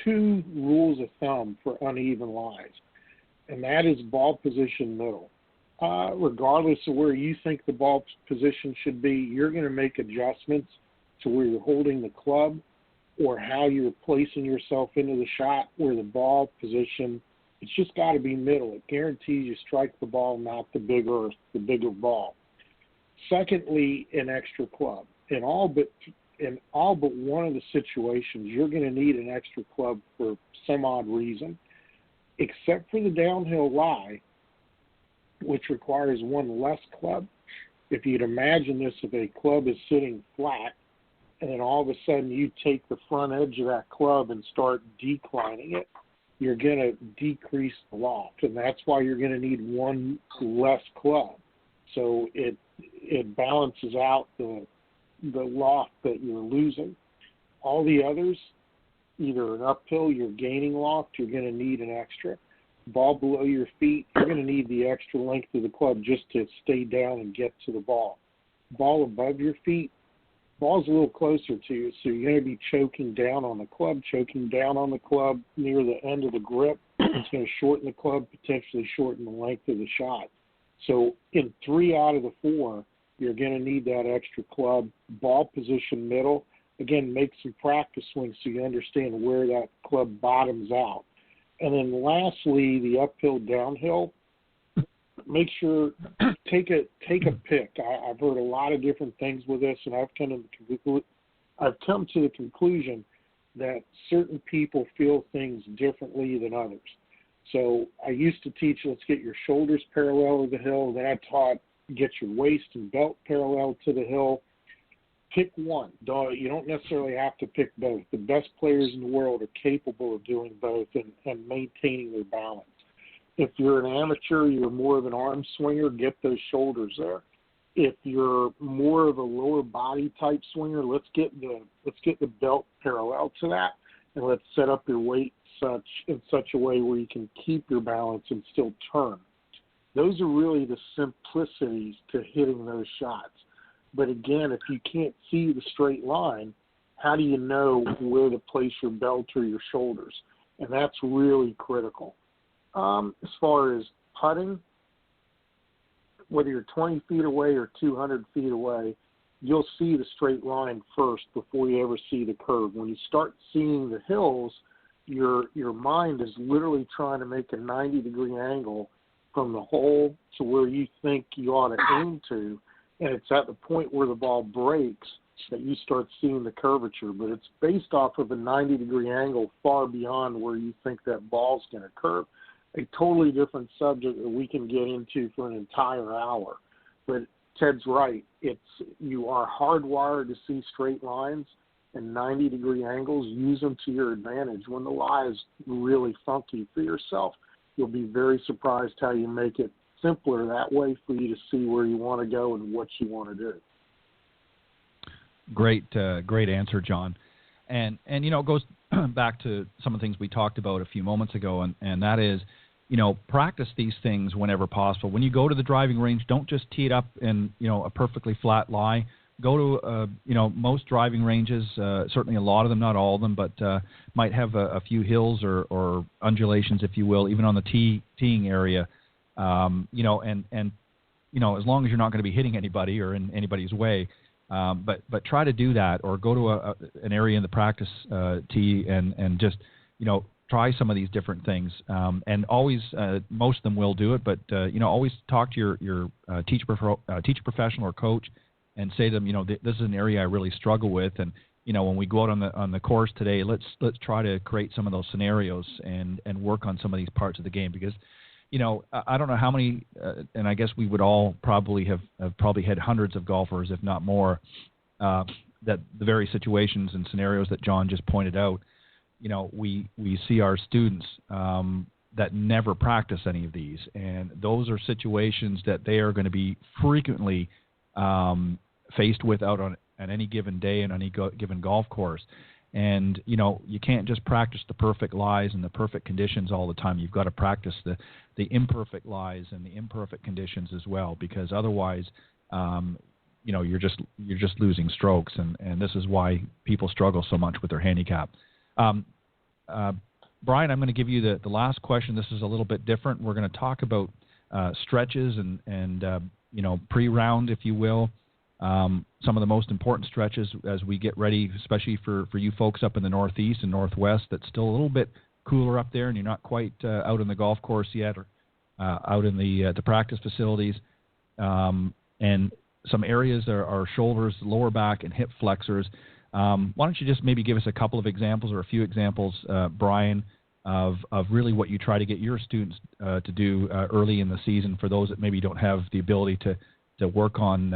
2 rules of thumb for uneven lies, and that is ball position middle. Regardless of where you think the ball position should be, you're going to make adjustments to where you're holding the club or how you're placing yourself into the shot, where the ball position, it's just got to be middle. It guarantees you strike the ball, not the bigger ball. Secondly, an extra club. In all but one of the situations, you're going to need an extra club for some odd reason, except for the downhill lie, which requires one less club. If you'd imagine this, if a club is sitting flat, and then all of a sudden you take the front edge of that club and start declining it, you're going to decrease the loft, and that's why you're going to need one less club. So it balances out the loft that you're losing. All the others, either an uphill, you're gaining loft, you're going to need an extra. Ball below your feet, you're going to need the extra length of the club just to stay down and get to the ball. Ball above your feet, ball's a little closer to you, so you're going to be choking down on the club near the end of the grip. It's going to shorten the club, potentially shorten the length of the shot. So in 3 out of the 4, you're going to need that extra club. Ball position middle. Again, make some practice swings so you understand where that club bottoms out. And then lastly, the uphill, downhill. Make sure, take a pick. I've heard a lot of different things with this, and I've come to the conclusion that certain people feel things differently than others. So I used to teach, let's get your shoulders parallel to the hill. Then I taught get your waist and belt parallel to the hill. Pick one. You don't necessarily have to pick both. The best players in the world are capable of doing both and maintaining their balance. If you're an amateur, you're more of an arm swinger, get those shoulders there. If you're more of a lower body type swinger, let's get the belt parallel to that, and let's set up your weight in such a way where you can keep your balance and still turn. Those are really the simplicities to hitting those shots. But again, if you can't see the straight line, how do you know where to place your belt or your shoulders? And that's really critical. As far as putting, whether you're 20 feet away or 200 feet away, you'll see the straight line first before you ever see the curve. When you start seeing the hills, your mind is literally trying to make a 90-degree angle from the hole to where you think you ought to aim to, and it's at the point where the ball breaks that you start seeing the curvature. But it's based off of a 90-degree angle far beyond where you think that ball's going to curve. A totally different subject that we can get into for an entire hour. But Ted's right. You are hardwired to see straight lines and 90-degree angles. Use them to your advantage. When the lie is really funky for yourself, you'll be very surprised how you make it simpler that way for you to see where you want to go and what you want to do. Great answer, John. And it goes back to some of the things we talked about a few moments ago, and that is, practice these things whenever possible. When you go to the driving range, don't just tee it up in, a perfectly flat lie. Go to, most driving ranges, certainly a lot of them, not all of them, but might have a few hills or undulations, if you will, even on the teeing area. And as long as you're not going to be hitting anybody or in anybody's way, but try to do that, or go to an area in the practice tee and just, try some of these different things. And always, most of them will do it, but, always talk to your teacher professional or coach and say to them, this is an area I really struggle with. And, when we go out on the course today, let's try to create some of those scenarios and work on some of these parts of the game, because, I don't know how many, and I guess we would all probably have had hundreds of golfers, if not more, that the very situations and scenarios that John just pointed out, we see our students that never practice any of these, and those are situations that they are going to be frequently faced with out on any given day and on any given golf course. And, you can't just practice the perfect lies and the perfect conditions all the time. You've got to practice the imperfect lies and the imperfect conditions as well, because otherwise, you're just losing strokes. And this is why people struggle so much with their handicap. Brian, I'm going to give you the last question. This is a little bit different. We're going to talk about stretches and pre-round, if you will. Some of the most important stretches as we get ready, especially for you folks up in the Northeast and Northwest, that's still a little bit cooler up there and you're not quite out on the golf course yet, or out in the practice facilities. And some areas are shoulders, lower back, and hip flexors. Why don't you just maybe give us a couple of examples or a few examples, Brian, of really what you try to get your students to do early in the season, for those that maybe don't have the ability to work on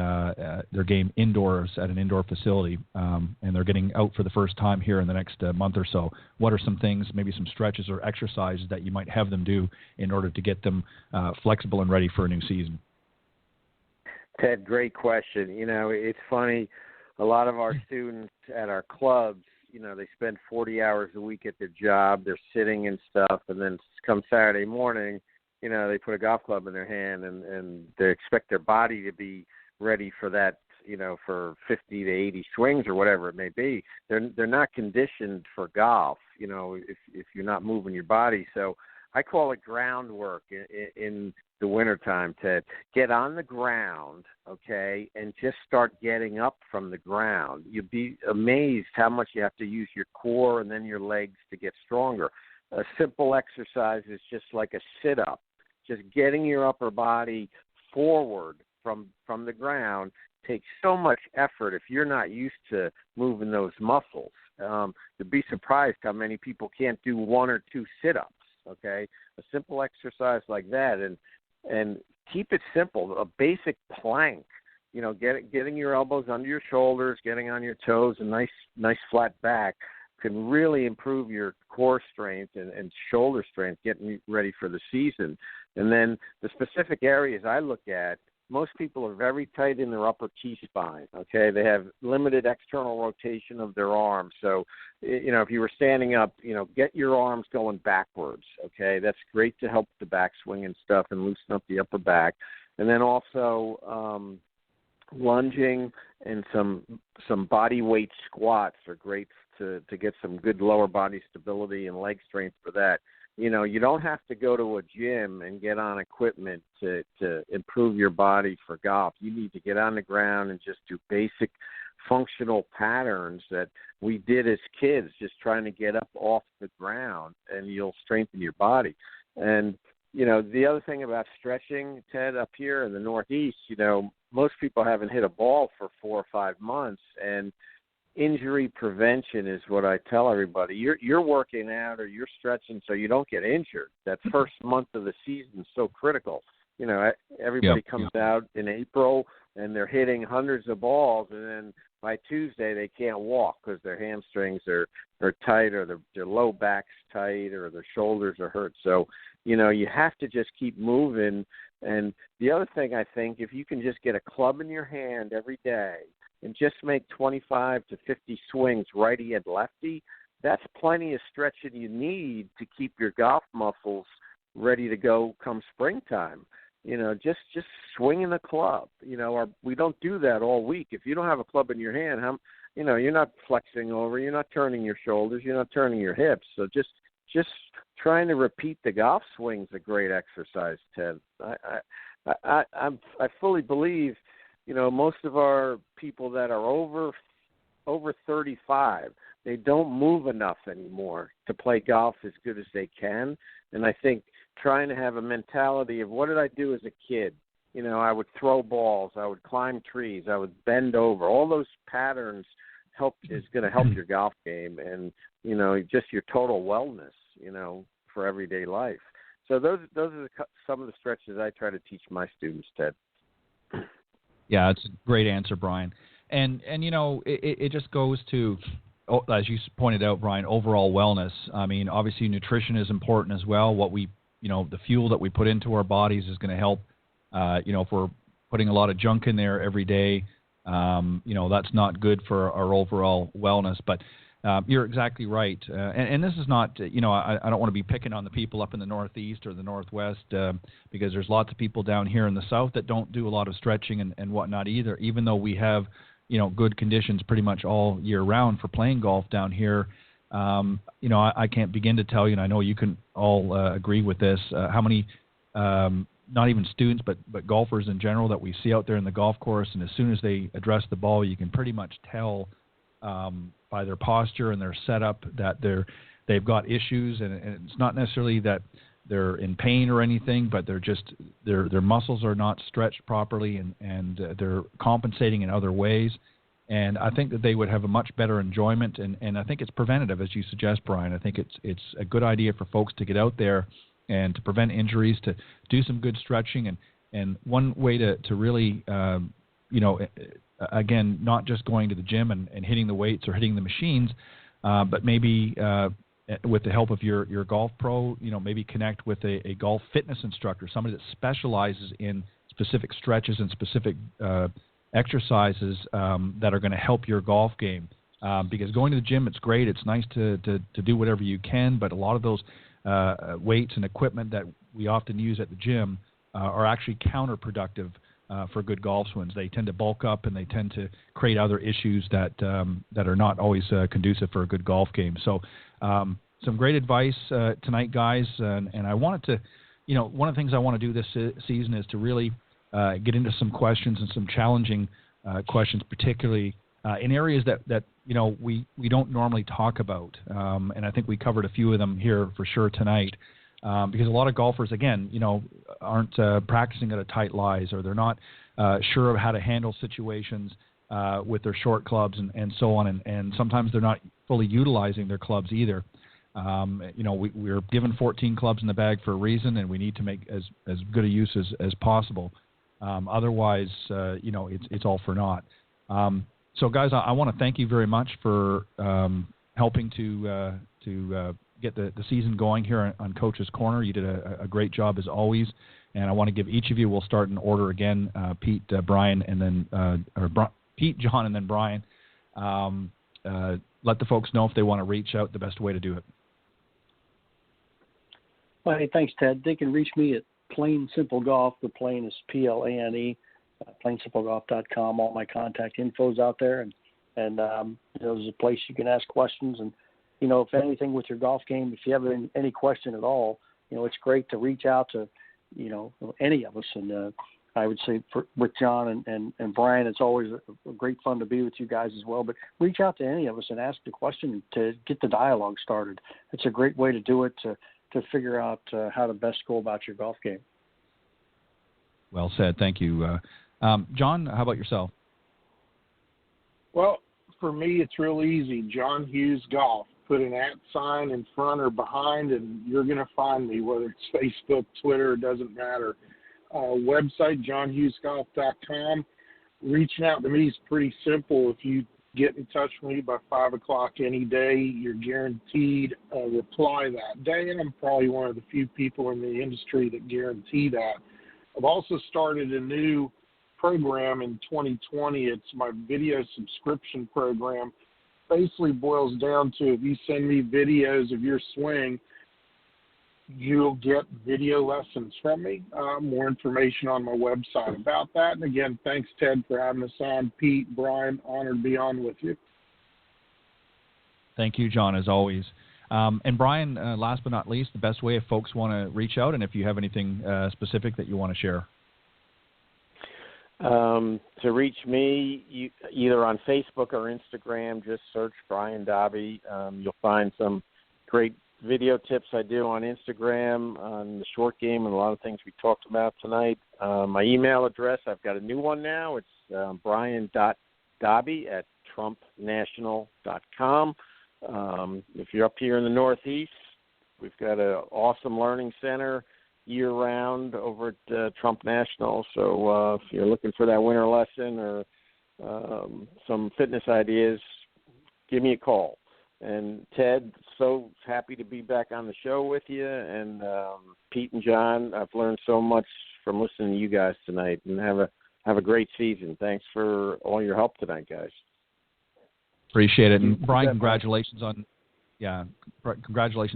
their game indoors at an indoor facility, and they're getting out for the first time here in the next month or so. What are some things, maybe some stretches or exercises that you might have them do in order to get them flexible and ready for a new season? Ted, great question. It's funny. A lot of our students at our clubs, they spend 40 hours a week at their job. They're sitting and stuff, and then come Saturday morning, they put a golf club in their hand and they expect their body to be ready for that, for 50 to 80 swings or whatever it may be. They're not conditioned for golf, if you're not moving your body. So I call it groundwork in the wintertime, Ted. Get on the ground, okay, and just start getting up from the ground. You'd be amazed how much you have to use your core and then your legs to get stronger. A simple exercise is just like a sit-up, just getting your upper body forward from the ground takes so much effort if you're not used to moving those muscles. You'd be surprised how many people can't do 1 or 2 sit-ups, okay? A simple exercise like that, and keep it simple, a basic plank, getting your elbows under your shoulders, getting on your toes, a nice flat back can really improve your core strength and shoulder strength, getting ready for the season. And then the specific areas I look at, most people are very tight in their upper T-spine, okay? They have limited external rotation of their arms. So, if you were standing up, get your arms going backwards, okay? That's great to help the backswing and stuff and loosen up the upper back. And then also lunging and some body weight squats are great to get some good lower body stability and leg strength for that. You don't have to go to a gym and get on equipment to improve your body for golf. You need to get on the ground and just do basic functional patterns that we did as kids, just trying to get up off the ground, and you'll strengthen your body. And, the other thing about stretching, Ted, up here in the Northeast, most people haven't hit a ball for 4 or 5 months, and injury prevention is what I tell everybody. You're working out or you're stretching so you don't get injured. That first month of the season is so critical. Everybody comes out in April and they're hitting hundreds of balls, and then by Tuesday they can't walk because their hamstrings are tight, or their low back's tight, or their shoulders are hurt. So, you have to just keep moving. And the other thing, I think, if you can just get a club in your hand every day and just make 25 to 50 swings righty and lefty, that's plenty of stretching you need to keep your golf muscles ready to go come springtime. Just swinging the club. We don't do that all week. If you don't have a club in your hand, you're not flexing over, you're not turning your shoulders, you're not turning your hips. So just trying to repeat the golf swing's a great exercise, Ted. I fully believe, most of our people that are over 35, they don't move enough anymore to play golf as good as they can. And I think trying to have a mentality of, what did I do as a kid? I would throw balls, I would climb trees, I would bend over. All those patterns is going to help your golf game and, just your total wellness, for everyday life. So those are some of the stretches I try to teach my students, Ted. Yeah, it's a great answer, Brian. And it just goes to, as you pointed out, Brian, overall wellness. I mean, obviously nutrition is important as well. What we, the fuel that we put into our bodies is going to help. If we're putting a lot of junk in there every day, that's not good for our overall wellness. But you're exactly right. And this is not, I don't want to be picking on the people up in the Northeast or the Northwest because there's lots of people down here in the South that don't do a lot of stretching and whatnot either, even though we have, good conditions pretty much all year round for playing golf down here. I can't begin to tell you, and I know you can all agree with this, how many, not even students, but golfers in general that we see out there in the golf course, and as soon as they address the ball, you can pretty much tell by their posture and their setup that they've got issues, and it's not necessarily that they're in pain or anything, but they're just their muscles are not stretched properly, and they're compensating in other ways. And I think that they would have a much better enjoyment, and I think it's preventative, as you suggest, Brian. I think it's a good idea for folks to get out there and to prevent injuries, to do some good stretching, and one way to really again, not just going to the gym and hitting the weights or hitting the machines, but maybe with the help of your golf pro, maybe connect with a golf fitness instructor, somebody that specializes in specific stretches and specific exercises that are going to help your golf game. Because going to the gym, it's great. It's nice to do whatever you can, but a lot of those weights and equipment that we often use at the gym are actually counterproductive for good golf swings. They tend to bulk up and they tend to create other issues that are not always conducive for a good golf game. So some great advice tonight, guys, and I wanted to, one of the things I want to do this season is to really get into some questions and some challenging questions, particularly in areas that we don't normally talk about, and I think we covered a few of them here for sure tonight, because a lot of golfers, again, aren't practicing at a tight lies, or they're not sure of how to handle situations with their short clubs and so on, and sometimes they're not fully utilizing their clubs either. We're given 14 clubs in the bag for a reason, and we need to make as good a use as possible. Otherwise, it's all for naught. So, guys, I want to thank you very much for helping to get the season going here on Coach's Corner. You did a great job as always, and I want to give each of you. We'll start in order again: Pete, Brian, and then Pete, John, and then Brian. Let the folks know if they want to reach out. The best way to do it. Well, hey, thanks, Ted. They can reach me at Plain Simple Golf. The Plain is PLANE. PlainSimpleGolf.com. All my contact info's out there, and there's a place you can ask questions. And if anything with your golf game, if you have any question at all, it's great to reach out to any of us. And I would say with John and Brian, it's always a great fun to be with you guys as well. But reach out to any of us and ask the question to get the dialogue started. It's a great way to do it to figure out how to best go about your golf game. Well said. Thank you. John, how about yourself? Well, for me, it's real easy. John Hughes Golf. Put an @ sign in front or behind, and you're going to find me, whether it's Facebook, Twitter, it doesn't matter. Website, johnhughesgolf.com. Reaching out to me is pretty simple. If you get in touch with me by 5 o'clock any day, you're guaranteed a reply that day, and I'm probably one of the few people in the industry that guarantee that. I've also started a new program in 2020. It's my video subscription program. Basically boils down to, if you send me videos of your swing, you'll get video lessons from me. More information on my website about that. And again, thanks, Ted, for having us on. Pete, Brian, honored to be on with you. Thank you, John, as always. And Brian, last but not least, the best way if folks want to reach out, and if you have anything specific that you want to share. To reach me, either on Facebook or Instagram, just search Brian Dobby. You'll find some great video tips I do on Instagram on the short game and a lot of things we talked about tonight. My email address, I've got a new one now. It's brian.dobby@trumpnational.com. If you're up here in the Northeast, we've got an awesome learning center year-round over at Trump National. So if you're looking for that winter lesson or some fitness ideas, give me a call. And Ted, so happy to be back on the show with you. And Pete and John, I've learned so much from listening to you guys tonight. And have a great season. Thanks for all your help tonight, guys. Appreciate it. And Brian, congratulations,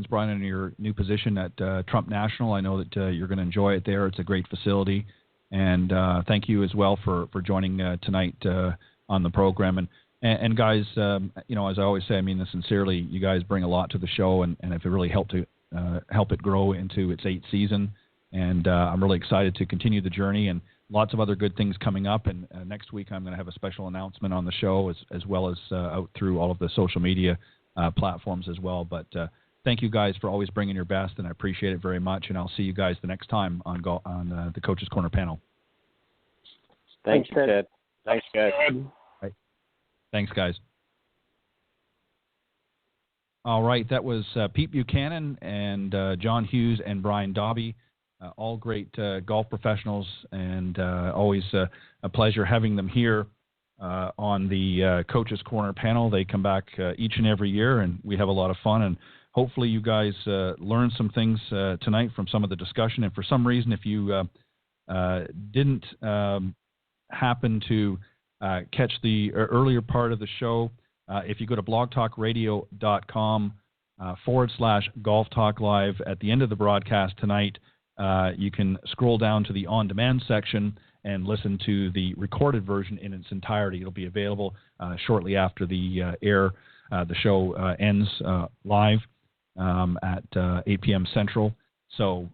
Brian, on your new position at Trump National. I know that you're going to enjoy it there. It's a great facility. And thank you as well for joining tonight on the program. And guys, as I always say, I mean this sincerely, you guys bring a lot to the show, and if it really helped to help it grow into its 8th season. And I'm really excited to continue the journey, and lots of other good things coming up. And next week I'm going to have a special announcement on the show, as well as out through all of the social media platforms as well. But thank you guys for always bringing your best, and I appreciate it very much. And I'll see you guys the next time on the Coach's Corner panel. Thanks, Ted. Thanks, guys. Right. Thanks, guys. All right, that was Pete Buchanan and John Hughes and Brian Dobby, all great golf professionals, and always a pleasure having them here on the Coach's Corner panel. They come back each and every year, and we have a lot of fun. And hopefully you guys learned some things tonight from some of the discussion. And for some reason, if you didn't happen to catch the earlier part of the show, if you go to blogtalkradio.com/Golf Talk Live, at the end of the broadcast tonight, you can scroll down to the on-demand section and listen to the recorded version in its entirety. It'll be available shortly after the show ends live. at 8 p.m. Central. So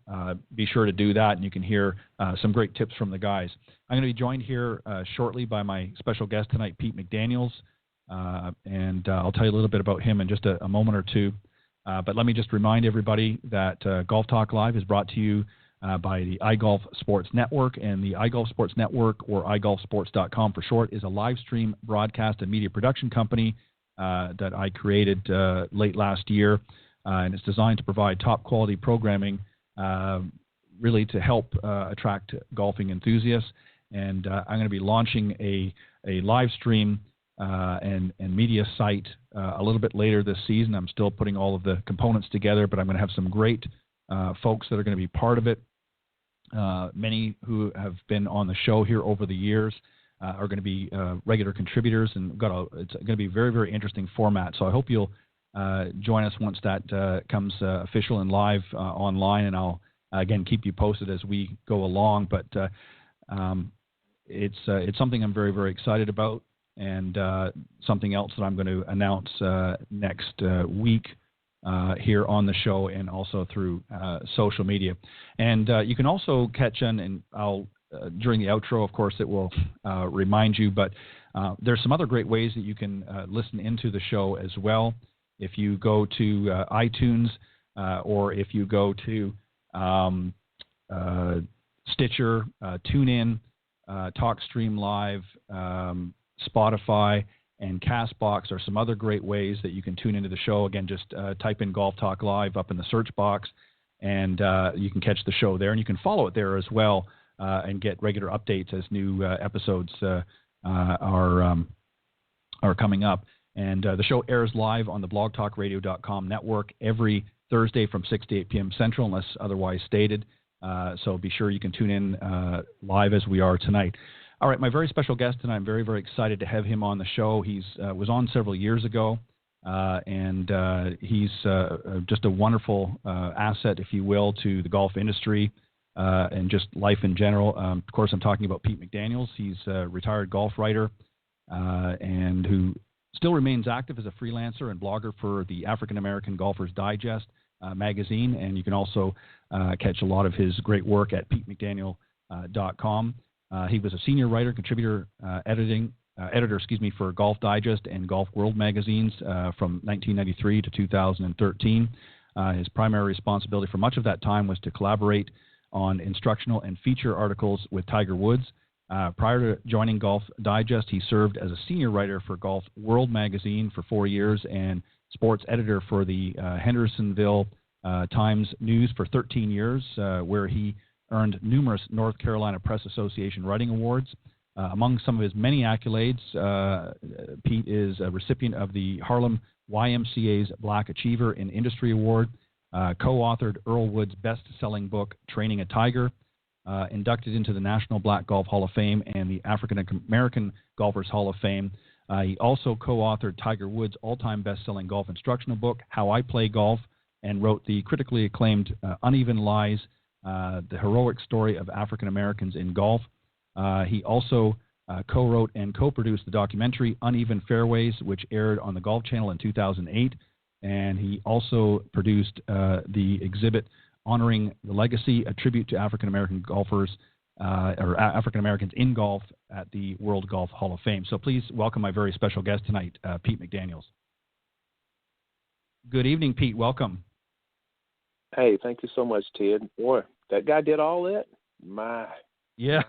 be sure to do that, and you can hear some great tips from the guys. I'm going to be joined here shortly by my special guest tonight, Pete McDaniels, and I'll tell you a little bit about him in just a moment or two. But let me just remind everybody that Golf Talk Live is brought to you by the iGolf Sports Network, and the iGolf Sports Network, or iGolfsports.com for short, is a live stream broadcast and media production company that I created late last year, and it's designed to provide top quality programming really to help attract golfing enthusiasts. And I'm going to be launching a live stream and media site a little bit later this season. I'm still putting all of the components together, but I'm going to have some great folks that are going to be part of it. Many who have been on the show here over the years are going to be regular contributors, and it's going to be a very, very interesting format. So I hope you'll join us once that comes official and live online, and I'll again keep you posted as we go along. But it's something I'm very, very excited about, and something else that I'm going to announce next week here on the show and also through social media. And you can also catch in, and I'll during the outro, of course, it will remind you, but there's some other great ways that you can listen into the show as well. If you go to iTunes or if you go to Stitcher, TuneIn, TalkStream Live, Spotify, and CastBox are some other great ways that you can tune into the show. Again, just type in Golf Talk Live up in the search box, and you can catch the show there. And you can follow it there as well and get regular updates as new episodes are coming up. And the show airs live on the blogtalkradio.com network every Thursday from 6 to 8 p.m. Central, unless otherwise stated. So be sure you can tune in live as we are tonight. All right, my very special guest, and I'm very, very excited to have him on the show. He's was on several years ago, and he's just a wonderful asset, if you will, to the golf industry and just life in general. Of course, I'm talking about Pete McDaniels. He's a retired golf writer and who still remains active as a freelancer and blogger for the African American Golfers Digest magazine, and you can also catch a lot of his great work at PeteMcDaniel.com. He was a senior writer, contributor, editor, for Golf Digest and Golf World magazines from 1993 to 2013. His primary responsibility for much of that time was to collaborate on instructional and feature articles with Tiger Woods. Prior to joining Golf Digest, he served as a senior writer for Golf World magazine for 4 years and sports editor for the Hendersonville Times News for 13 years, where he earned numerous North Carolina Press Association writing awards. Among some of his many accolades, Pete is a recipient of the Harlem YMCA's Black Achiever in Industry Award, co-authored Earl Wood's best-selling book, Training a Tiger, inducted into the National Black Golf Hall of Fame and the African American Golfers Hall of Fame. He also co-authored Tiger Woods' all-time best-selling golf instructional book, How I Play Golf, and wrote the critically acclaimed Uneven Lies, the heroic story of African Americans in golf. He also co-wrote and co-produced the documentary Uneven Fairways, which aired on the Golf Channel in 2008. And he also produced the exhibit Honoring the Legacy, a tribute to African American golfers or African Americans in golf at the World Golf Hall of Fame. So please welcome my very special guest tonight, Pete McDaniels. Good evening, Pete. Welcome. Hey, thank you so much, Ted. Boy, that guy did all that? Yeah.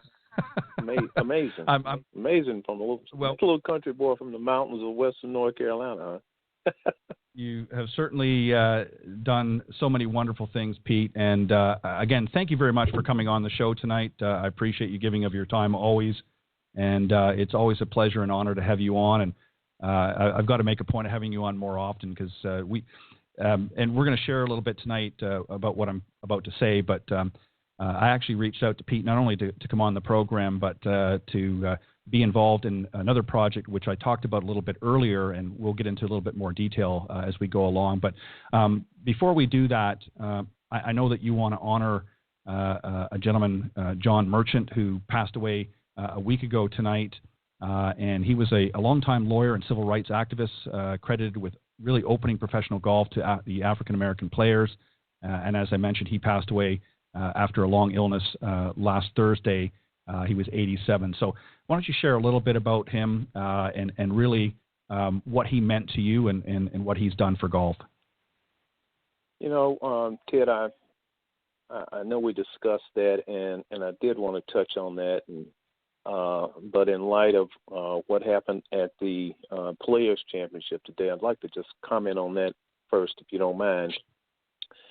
Amazing. I'm amazing from a little country boy from the mountains of western North Carolina, huh? You have certainly done so many wonderful things, Pete. And again, thank you very much for coming on the show tonight. I appreciate you giving of your time always. And it's always a pleasure and honor to have you on. And I've got to make a point of having you on more often because and we're going to share a little bit tonight about what I'm about to say. But I actually reached out to Pete not only to come on the program, but to be involved in another project, which I talked about a little bit earlier, and we'll get into a little bit more detail as we go along. But before we do that, I know that you want to honor a gentleman, John Merchant, who passed away a week ago tonight. And he was a longtime lawyer and civil rights activist, credited with really opening professional golf to the African American players. And as I mentioned, he passed away after a long illness last Thursday. He was 87. So why don't you share a little bit about him and really what he meant to you and what he's done for golf? Ted, I know we discussed that, and I did want to touch on that. But in light of what happened at the Players' Championship today, I'd like to just comment on that first, if you don't mind.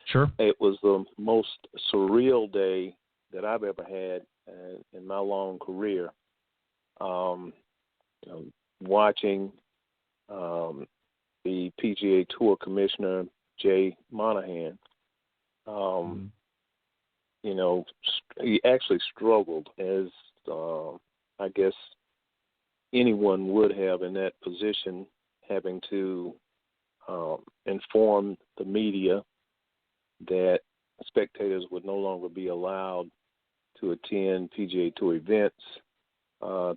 Sure. It was the most surreal day that I've ever had in my long career. Watching the PGA Tour Commissioner, Jay Monahan, he actually struggled, as I guess anyone would have in that position, having to inform the media that spectators would no longer be allowed to attend PGA Tour events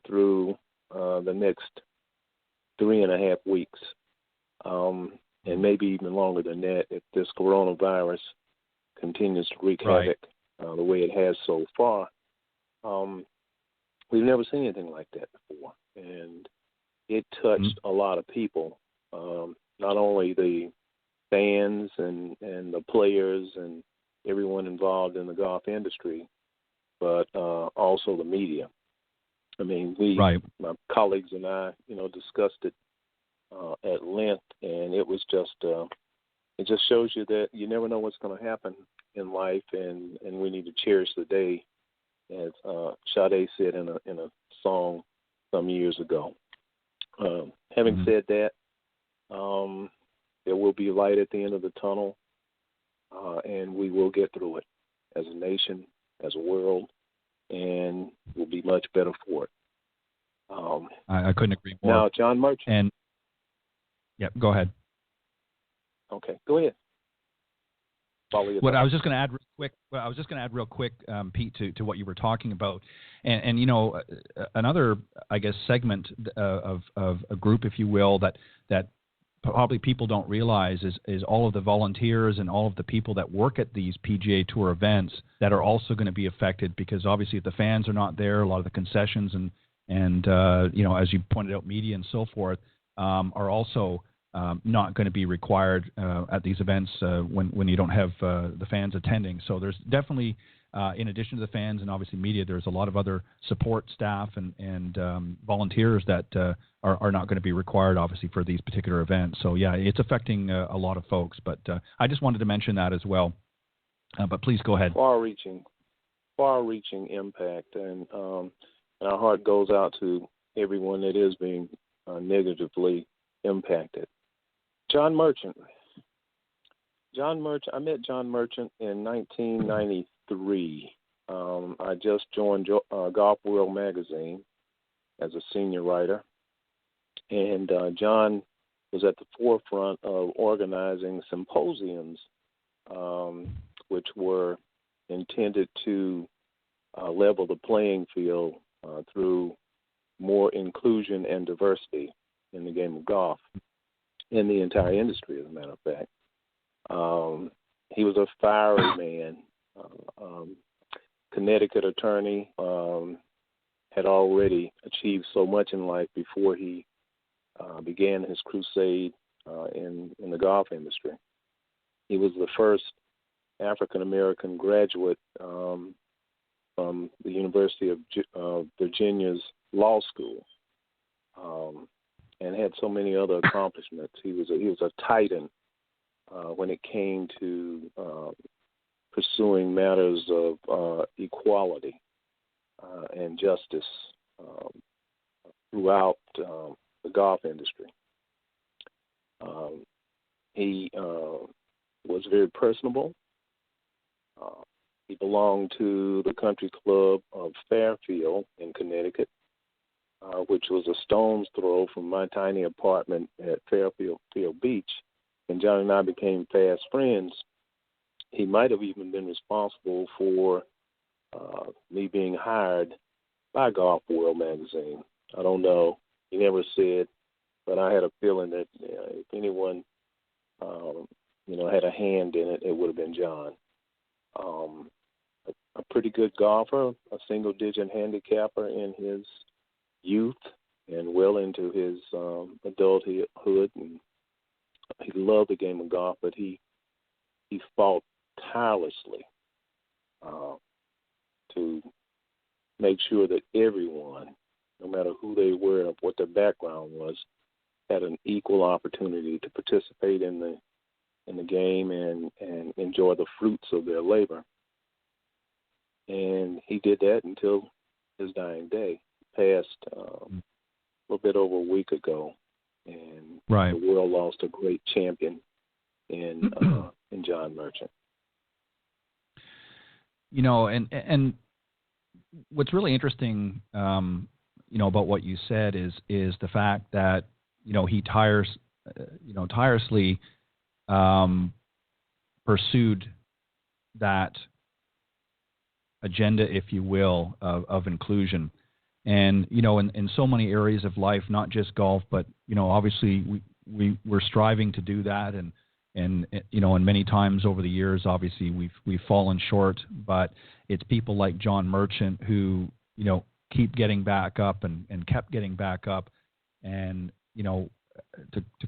through the next 3.5 weeks, and maybe even longer than that if this coronavirus continues to wreak havoc the way it has so far. We've never seen anything like that before, and it touched a lot of people, not only the fans and the players and everyone involved in the golf industry, but also the media. I mean, my colleagues and I, discussed it at length, and it was just, it just shows you that you never know what's going to happen in life, and we need to cherish the day, as Sade said in a song some years ago. Having said that, there will be light at the end of the tunnel, and we will get through it as a nation, as a world, and we'll be much better for it. I couldn't agree more. Now, John Merchant. Go ahead. Okay, go ahead. What I was just going to add real quick, Pete, to what you were talking about, and another, I guess, segment of a group, if you will, that probably people don't realize is all of the volunteers and all of the people that work at these PGA Tour events that are also going to be affected, because obviously if the fans are not there, a lot of the concessions and as you pointed out, media and so forth are also not going to be required at these events when you don't have the fans attending. So there's definitely, in addition to the fans and obviously media, there's a lot of other support staff and volunteers that are not going to be required, obviously, for these particular events. So, yeah, it's affecting a lot of folks. But I just wanted to mention that as well. But please go ahead. Far-reaching impact. And our heart goes out to everyone that is being negatively impacted. John Merchant. I met John Merchant in 1993. I just joined Golf World magazine as a senior writer, and John was at the forefront of organizing symposiums, which were intended to level the playing field through more inclusion and diversity in the game of golf, in the entire industry, as a matter of fact. He was a fiery man, Connecticut attorney, had already achieved so much in life before he began his crusade in the golf industry. He was the first African-American graduate from the University of Virginia's law school, and had so many other accomplishments. He was a titan when it came to pursuing matters of equality and justice throughout the golf industry. He was very personable. He belonged to the country club of Fairfield in Connecticut, which was a stone's throw from my tiny apartment at Fairfield Beach. And John and I became fast friends. He might have even been responsible for me being hired by Golf World magazine. I don't know. He never said, but I had a feeling that if anyone had a hand in it, it would have been John. A pretty good golfer, a single-digit handicapper in his youth and well into his adulthood, and he loved the game of golf, but he fought tirelessly to make sure that everyone, no matter who they were or what their background was, had an equal opportunity to participate in the game and enjoy the fruits of their labor. And he did that until his dying day. He passed a little bit over a week ago, and right. The world lost a great champion in John Merchant. And what's really interesting, about what you said is the fact that he tirelessly pursued that agenda, if you will, of inclusion. And, in so many areas of life, not just golf, but, obviously we're striving to do that. And many times over the years, obviously we've fallen short, but it's people like John Merchant who, keep getting back up and kept getting back up and, to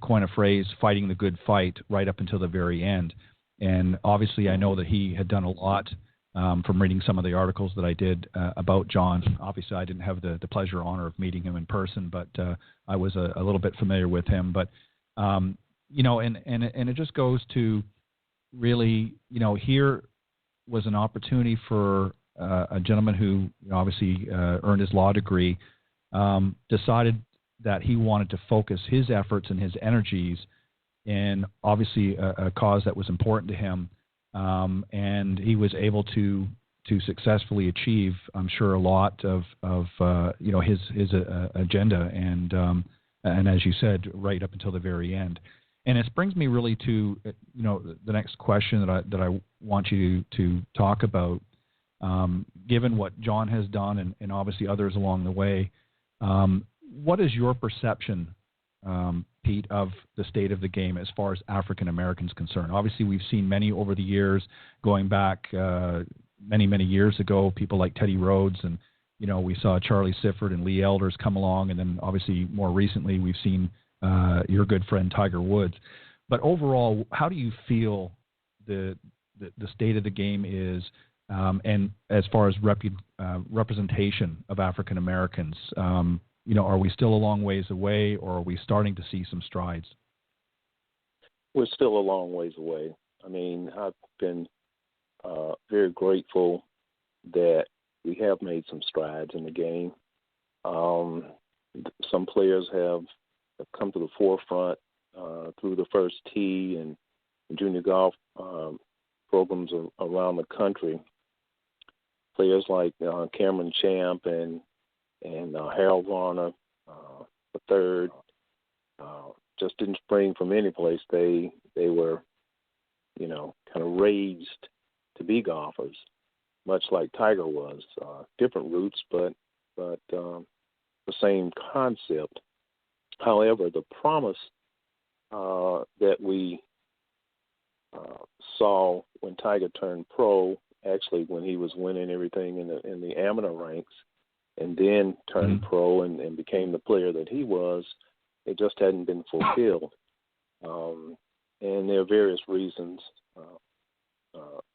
coin a phrase, fighting the good fight right up until the very end. And obviously I know that he had done a lot from reading some of the articles that I did about John. Obviously I didn't have the pleasure or honor of meeting him in person, but I was a little bit familiar with him. But, and it just goes to really, here was an opportunity for a gentleman who obviously earned his law degree, decided that he wanted to focus his efforts and his energies in obviously a cause that was important to him. And he was able to successfully achieve, I'm sure, a lot of his agenda and as you said, right up until the very end. And it brings me really to the next question that I want you to talk about. Given what John has done and obviously others along the way, what is your perception, Pete, of the state of the game as far as African Americans concerned? Obviously, we've seen many over the years, going back many, many years ago, people like Teddy Rhodes, and we saw Charlie Sifford and Lee Elders come along, and then obviously more recently we've seen your good friend Tiger Woods. But overall, how do you feel the state of the game is, and as far as representation of African Americans? Are we still a long ways away, or are we starting to see some strides? We're still a long ways away. I mean, I've been very grateful that we have made some strides in the game. Some players have come to the forefront through the First Tee and junior golf programs around the country. Players like Cameron Champ and Harold Varner III just didn't spring from any place. They were, kind of raised to be golfers, much like Tiger was. Different routes, but the same concept. However, the promise that we saw when Tiger turned pro, actually when he was winning everything in the amateur ranks, and then turned pro and became the player that he was, it just hadn't been fulfilled. And there are various reasons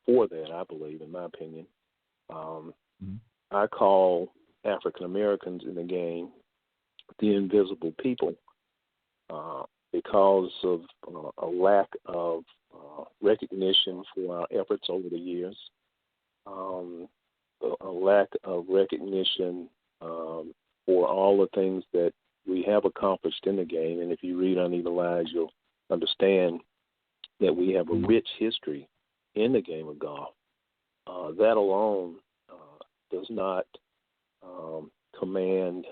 for that, I believe, in my opinion. I call African Americans in the game the invisible people because of a lack of recognition for our efforts over the years, a lack of recognition for all the things that we have accomplished in the game. And if you read Uneven Lives, you'll understand that we have a rich history in the game of golf. That alone does not command,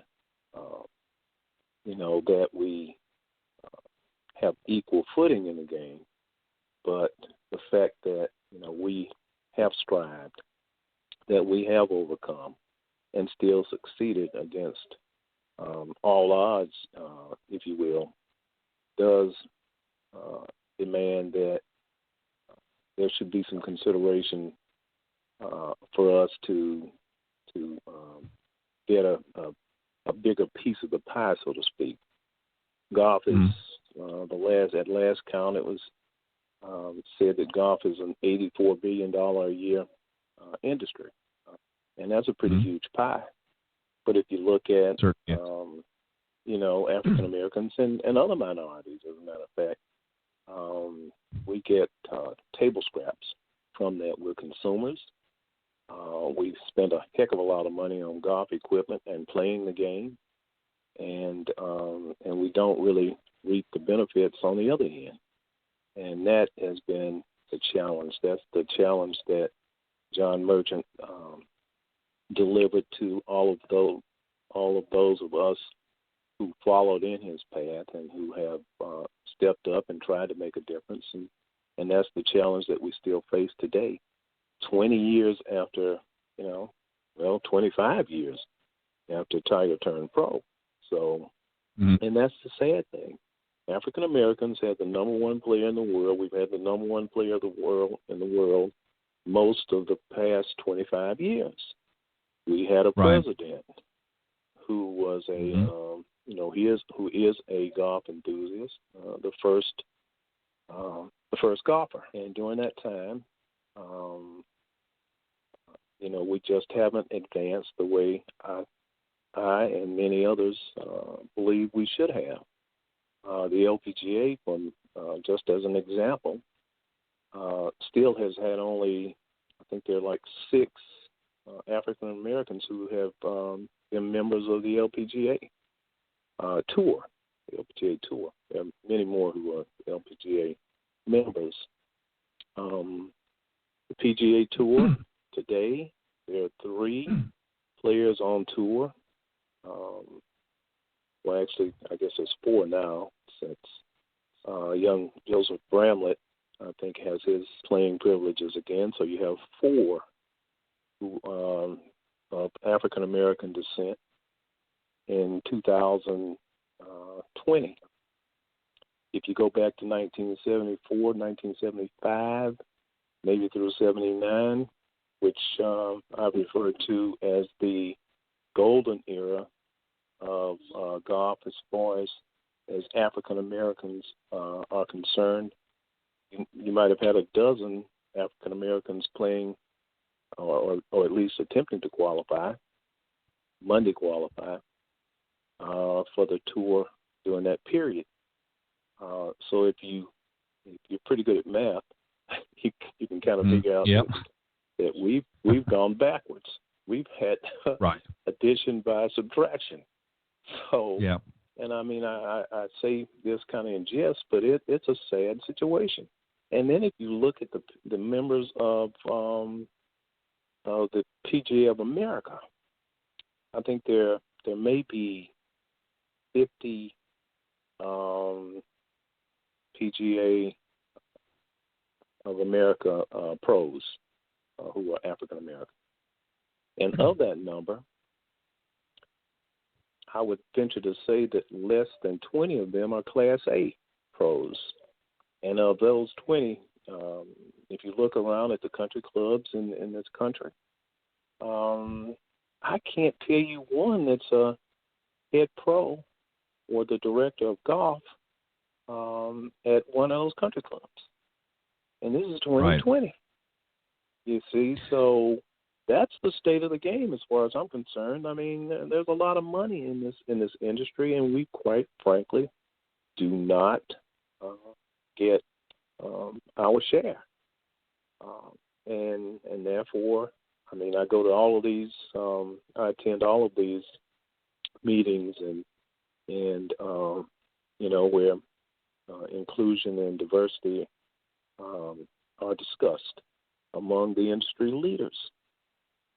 that we have equal footing in the game, but the fact that, we have strived, that we have overcome and still succeeded against all odds, if you will, does demand that there should be some consideration for us to get a bigger piece of the pie, so to speak. Golf is at last count, it was said that golf is an $84 billion a year industry, and that's a pretty huge pie. But if you look at African Americans and other minorities, as a matter of fact, we get table scraps from that. We're consumers. We spend a heck of a lot of money on golf equipment and playing the game, and we don't really reap the benefits on the other end. And that has been the challenge. That's the challenge that John Merchant delivered to all of those of us who followed in his path and who have stepped up and tried to make a difference. And that's the challenge that we still face today. 20 years after, 25 years after Tiger turned pro. So, and that's the sad thing. African Americans had the number one player in the world. We've had the number one player in the world most of the past 25 years. We had a president who was who is a golf enthusiast, the first golfer. And during that time, we just haven't advanced the way I and many others believe we should have. The LPGA, just as an example, still has had only, I think there are like 6 African Americans who have been members of the LPGA tour, the LPGA tour. There are many more who are LPGA members. The PGA Tour today, there are 3 players on tour. Well, actually, I guess there's 4 now, since young Joseph Bramlett, I think, has his playing privileges again. So you have 4 who of African American descent in 2020. If you go back to 1974, 1975, maybe through 79, which I refer to as the golden era of golf as far as African Americans are concerned. You might have had a dozen African Americans playing or at least attempting to qualify, Monday qualify, for the tour during that period. So if you're pretty good at math, you can kind of figure out that we've gone backwards. We've had addition by subtraction. So, and I mean, I say this kind of in jest, but it's a sad situation. And then if you look at the members of the PGA of America, I think there may be 50 PGA of America pros who are African American. And of that number, I would venture to say that less than 20 of them are Class A pros. And of those 20, if you look around at the country clubs in this country, I can't tell you one that's a head pro or the director of golf at one of those country clubs. And this is 2020. You see, so that's the state of the game as far as I'm concerned. I mean, there's a lot of money in this industry, and we quite frankly do not get our share. And therefore, I mean, I go to all of these, I attend all of these meetings and where inclusion and diversity are discussed among the industry leaders.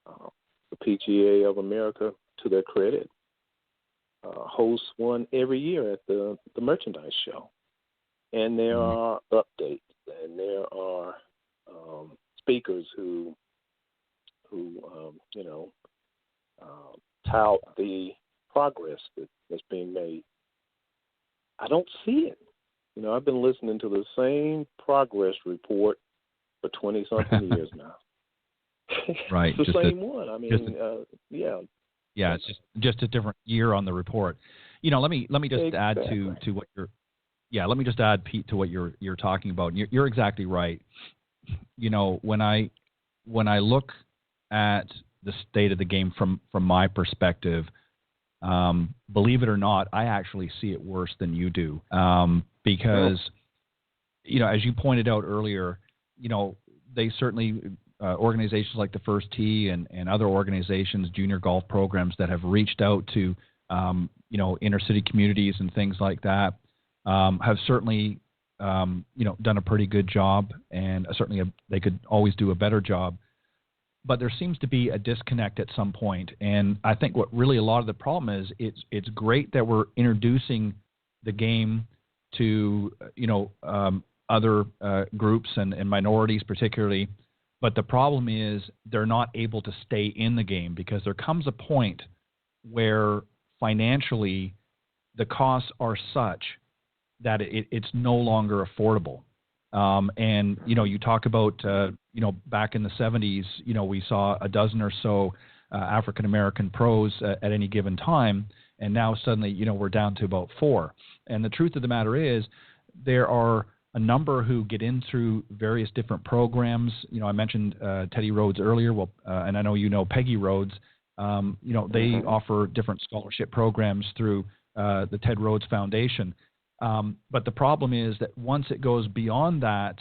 The PGA of America, to their credit, hosts one every year at the merchandise show. And there are updates, and there are speakers who tout the progress that's being made. I don't see it. I've been listening to the same progress report for 20-something years now. Right. It's the same one. I mean, yeah. Yeah, it's just a different year on the report. Let me just add to what you're. Yeah, let me just add, Pete, to what you're talking about. You're exactly right. When I look at the state of the game from my perspective, believe it or not, I actually see it worse than you do. Because, as you pointed out earlier, they certainly, organizations like the First Tee and other organizations, junior golf programs that have reached out to, inner city communities and things like that, have certainly, done a pretty good job, and certainly they could always do a better job. But there seems to be a disconnect at some point, and I think what really a lot of the problem is, it's great that we're introducing the game to other groups and minorities particularly, but the problem is they're not able to stay in the game, because there comes a point where financially the costs are such that it's no longer affordable. And you talk about back in the 70s, we saw a dozen or so African American pros at any given time, and now suddenly we're down to about 4. And the truth of the matter is, there are a number who get in through various different programs. I mentioned Teddy Rhodes earlier. Well, and I know Peggy Rhodes. They offer different scholarship programs through the Ted Rhodes Foundation. But the problem is that once it goes beyond that,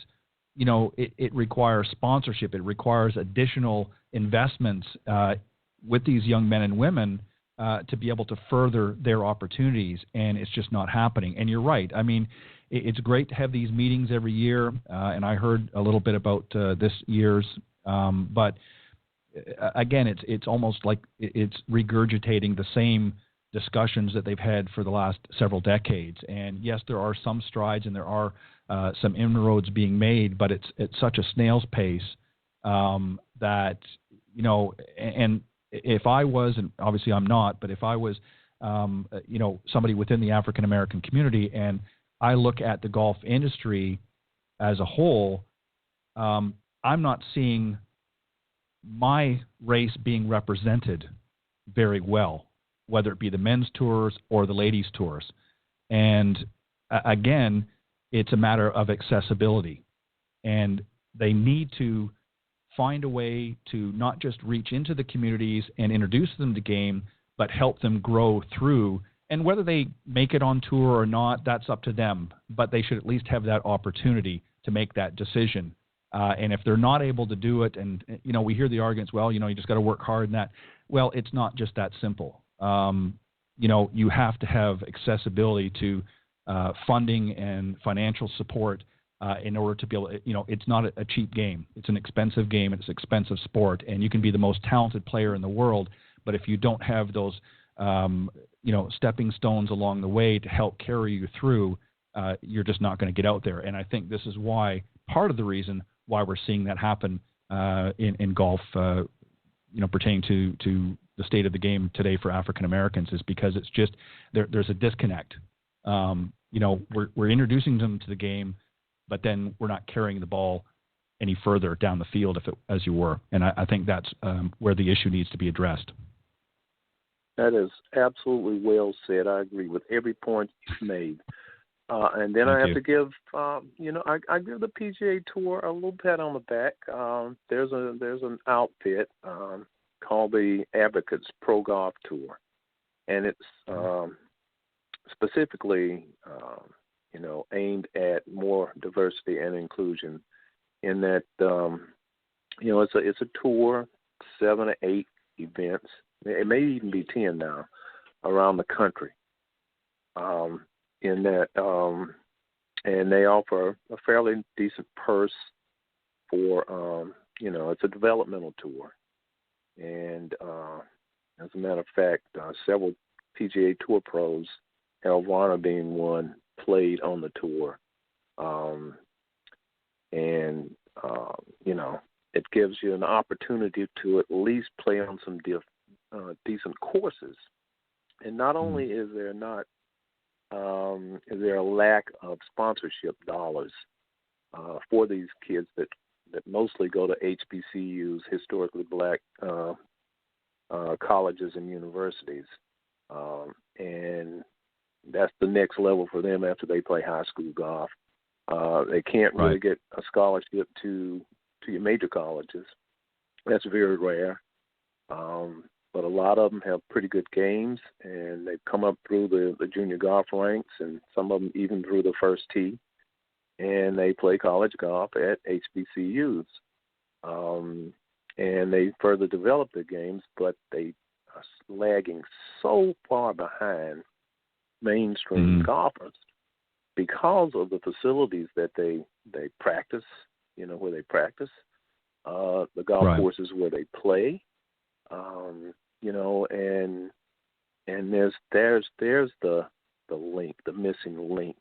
it requires sponsorship. It requires additional investments with these young men and women to be able to further their opportunities, and it's just not happening. And you're right. I mean, it's great to have these meetings every year, and I heard a little bit about this year's, but again, it's almost like it's regurgitating the same discussions that they've had for the last several decades. And yes, there are some strides and there are some inroads being made, but it's such a snail's pace that, and if I was, and obviously I'm not, but if I was, somebody within the African American community, and I look at the golf industry as a whole, I'm not seeing my race being represented very well, whether it be the men's tours or the ladies' tours. And again, it's a matter of accessibility. And they need to find a way to not just reach into the communities and introduce them to game, but help them grow through. And whether they make it on tour or not, that's up to them. But they should at least have that opportunity to make that decision. And if they're not able to do it, and, we hear the arguments, well, you just got to work hard and that. Well, it's not just that simple. You have to have accessibility to funding and financial support in order to be able to, it's not a cheap game. It's an expensive game. It's an expensive sport. And you can be the most talented player in the world, but if you don't have those, stepping stones along the way to help carry you through, you're just not going to get out there. And I think this is why, part of the reason why we're seeing that happen in golf, pertaining to the state of the game today for African Americans, is because it's just there's a disconnect. We're introducing them to the game, but then we're not carrying the ball any further down the field as you were. And I think that's where the issue needs to be addressed. That is absolutely well said. I agree with every point you've made. And then I have to give, I give the PGA Tour a little pat on the back. There's an outfit called the Advocates Pro Golf Tour, and it's specifically, aimed at more diversity and inclusion. In that, it's a tour, 7 or 8 events. It may even be 10 now, around the country. In that, and they offer a fairly decent purse for, it's a developmental tour. And as a matter of fact, several PGA Tour pros, Elvana being one, played on the tour. It gives you an opportunity to at least play on some decent courses. And not only is there not is there a lack of sponsorship dollars for these kids that mostly go to HBCUs, historically black colleges and universities, and that's the next level for them after they play high school golf. They can't really get a scholarship to your major colleges. That's very rare. But a lot of them have pretty good games, and they've come up through the junior golf ranks, and some of them even through the first tee, and they play college golf at HBCUs. And they further develop their games, but they are lagging so far behind mainstream golfers because of the facilities that they practice, where they practice, the golf courses where they play, and there's the link, the missing link.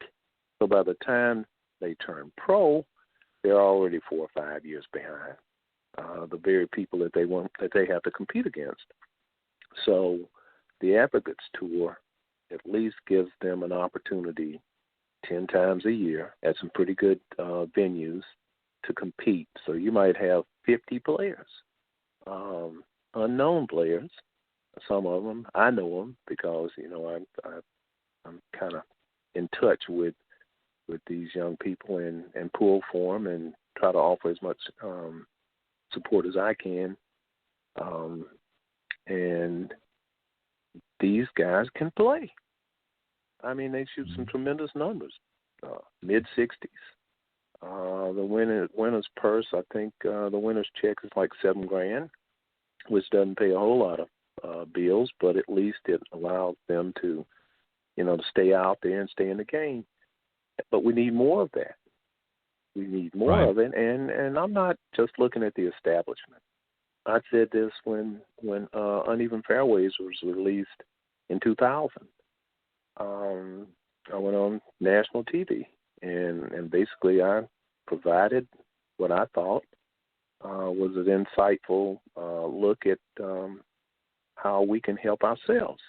So by the time they turn pro, they're already 4 or 5 years behind the very people that they have to compete against. So the Advocates Tour at least gives them an opportunity 10 times a year at some pretty good venues to compete. So you might have 50 players, unknown players. Some of them I know them because I'm kind of in touch with these young people and pull for them and try to offer as much support as I can. And these guys can play. I mean, they shoot some tremendous numbers, mid-60s. The winner's purse, I think the winner's check is like $7,000, which doesn't pay a whole lot of bills, but at least it allows them to, to stay out there and stay in the game. But we need more of that. We need more of it, and I'm not just looking at the establishment. I said this when Uneven Fairways was released in 2000. I went on national TV, and basically I provided what I thought was an insightful look at how we can help ourselves.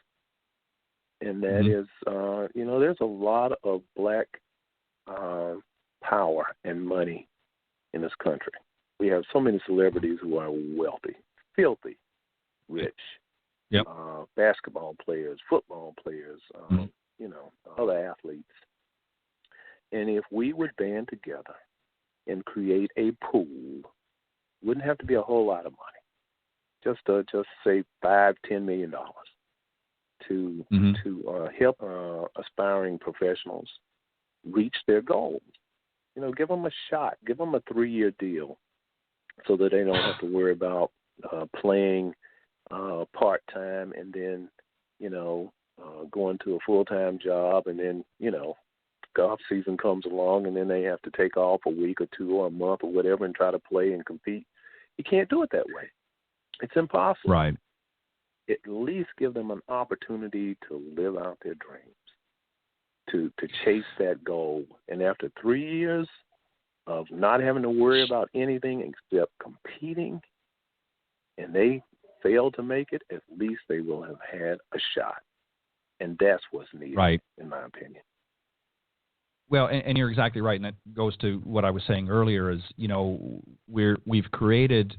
And that is, there's a lot of black power and money in this country. We have so many celebrities who are wealthy, filthy, rich, basketball players, football players, other athletes. And if we would band together and create a pool, wouldn't have to be a whole lot of money, just say $5-10 million to help aspiring professionals reach their goals. Give them a shot, give them a 3-year deal, so that they don't have to worry about playing part-time and then, going to a full-time job, and then, golf season comes along and then they have to take off a week or 2 or a month or whatever and try to play and compete. You can't do it that way. It's impossible. Right. At least give them an opportunity to live out their dreams, to chase that goal. And after 3 years of not having to worry about anything except competing, and they fail to make it, at least they will have had a shot. And that's what's needed, in my opinion. Well, and you're exactly right, and that goes to what I was saying earlier. Is we've created,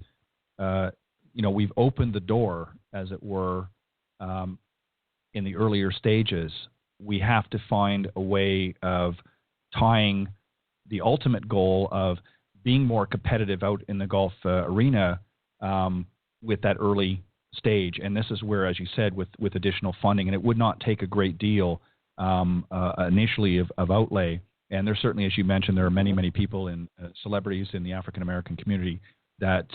we've opened the door, as it were, in the earlier stages. We have to find a way of tying the ultimate goal of being more competitive out in the golf arena with that early stage. And this is where, as you said, with additional funding, and it would not take a great deal initially of outlay. And there's certainly, as you mentioned, there are many, many people in celebrities in the African-American community that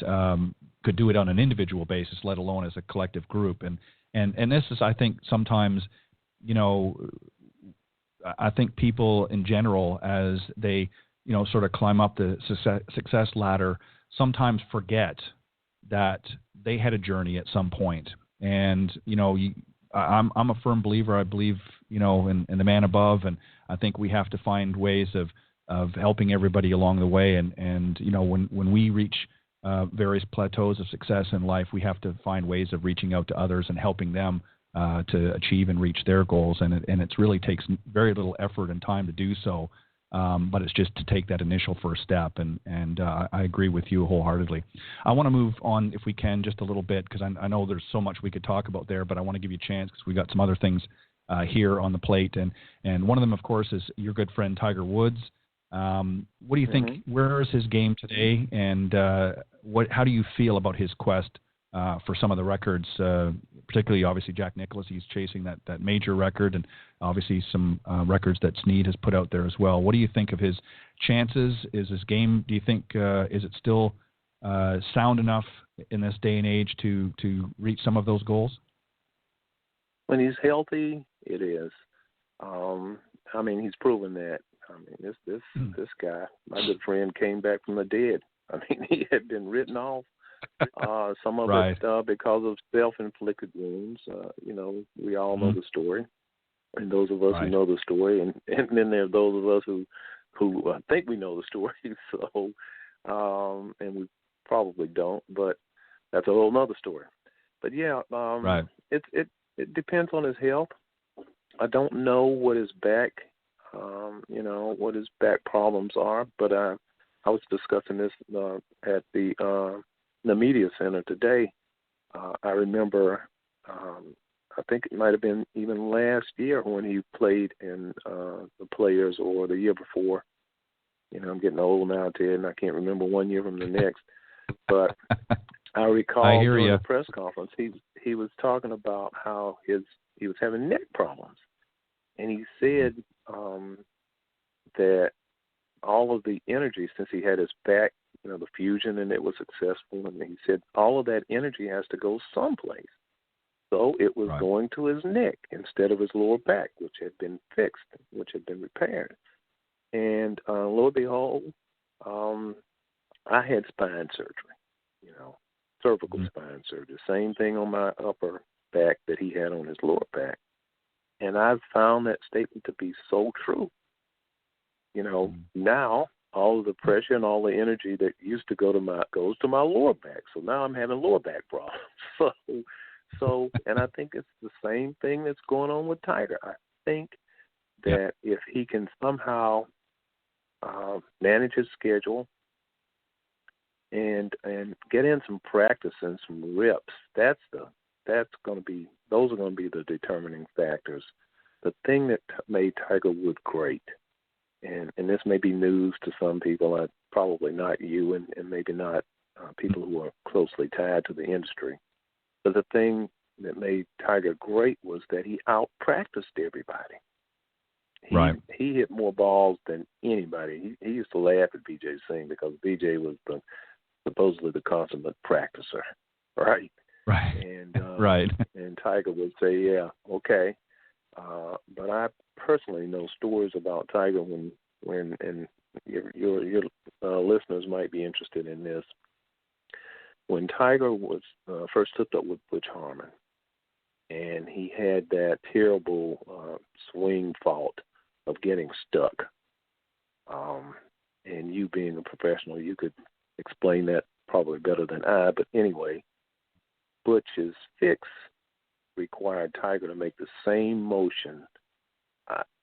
could do it on an individual basis, let alone as a collective group. And this is, I think, sometimes, I think people in general, as they, sort of climb up the success ladder, sometimes forget that they had a journey at some point. And, I'm a firm believer. I believe, in the man above, and I think we have to find ways of helping everybody along the way. And when we reach various plateaus of success in life, we have to find ways of reaching out to others and helping them to achieve and reach their goals, and it really takes very little effort and time to do so. But it's just to take that initial first step, and I agree with you wholeheartedly. I want to move on, if we can, just a little bit, because I know there's so much we could talk about there, but I want to give you a chance because we got some other things here on the plate, and one of them, of course, is your good friend Tiger Woods. What do you think? Where is his game today, and how do you feel about his quest for some of the records, particularly, obviously, Jack Nicklaus? He's chasing that major record, and obviously some records that Snead has put out there as well. What do you think of his chances? Is his game, do you think, is it still sound enough in this day and age to reach some of those goals? When he's healthy, it is. I mean, he's proven that. I mean, this guy, my good friend, came back from the dead. I mean, he had been written off. Some of right. it because of self-inflicted wounds. We all know the story, and those of us right. who know the story, and then there are those of us who think we know the story. So, and we probably don't, but that's a whole nother story. But yeah, right. It depends on his health. I don't know what his back, what his back problems are, but I was discussing this at the media center today. I remember, I think it might have been even last year when he played in the Players, or the year before. I'm getting old now, Ted, and I can't remember one year from the next. But I recall during the press conference, he was talking about how he was having neck problems, and he said that all of the energy, since he had his back, the fusion, and it was successful, and he said all of that energy has to go someplace. So it was going to his neck instead of his lower back, which had been fixed, which had been repaired. And lo and behold, I had spine surgery, cervical spine surgery, the same thing on my upper back that he had on his lower back. And I've found that statement to be so true. Now all of the pressure and all the energy that used to goes to my lower back. So now I'm having lower back problems. So, and I think it's the same thing that's going on with Tiger. I think that if he can somehow manage his schedule and get in some practice and some reps, those are going to be the determining factors. The thing that made Tiger Woods great, and this may be news to some people, probably not you, and maybe not people who are closely tied to the industry, but the thing that made Tiger great was that he out-practiced everybody. He hit more balls than anybody. He used to laugh at B.J. Singh because B.J. was supposedly the consummate practicer, right? Right. And and Tiger would say, "Yeah, okay," but I personally know stories about Tiger when and your listeners might be interested in this. When Tiger was first hooked up with Butch Harmon, and he had that terrible swing fault of getting stuck, and you being a professional, you could explain that probably better than I, but anyway, Butch's fix required Tiger to make the same motion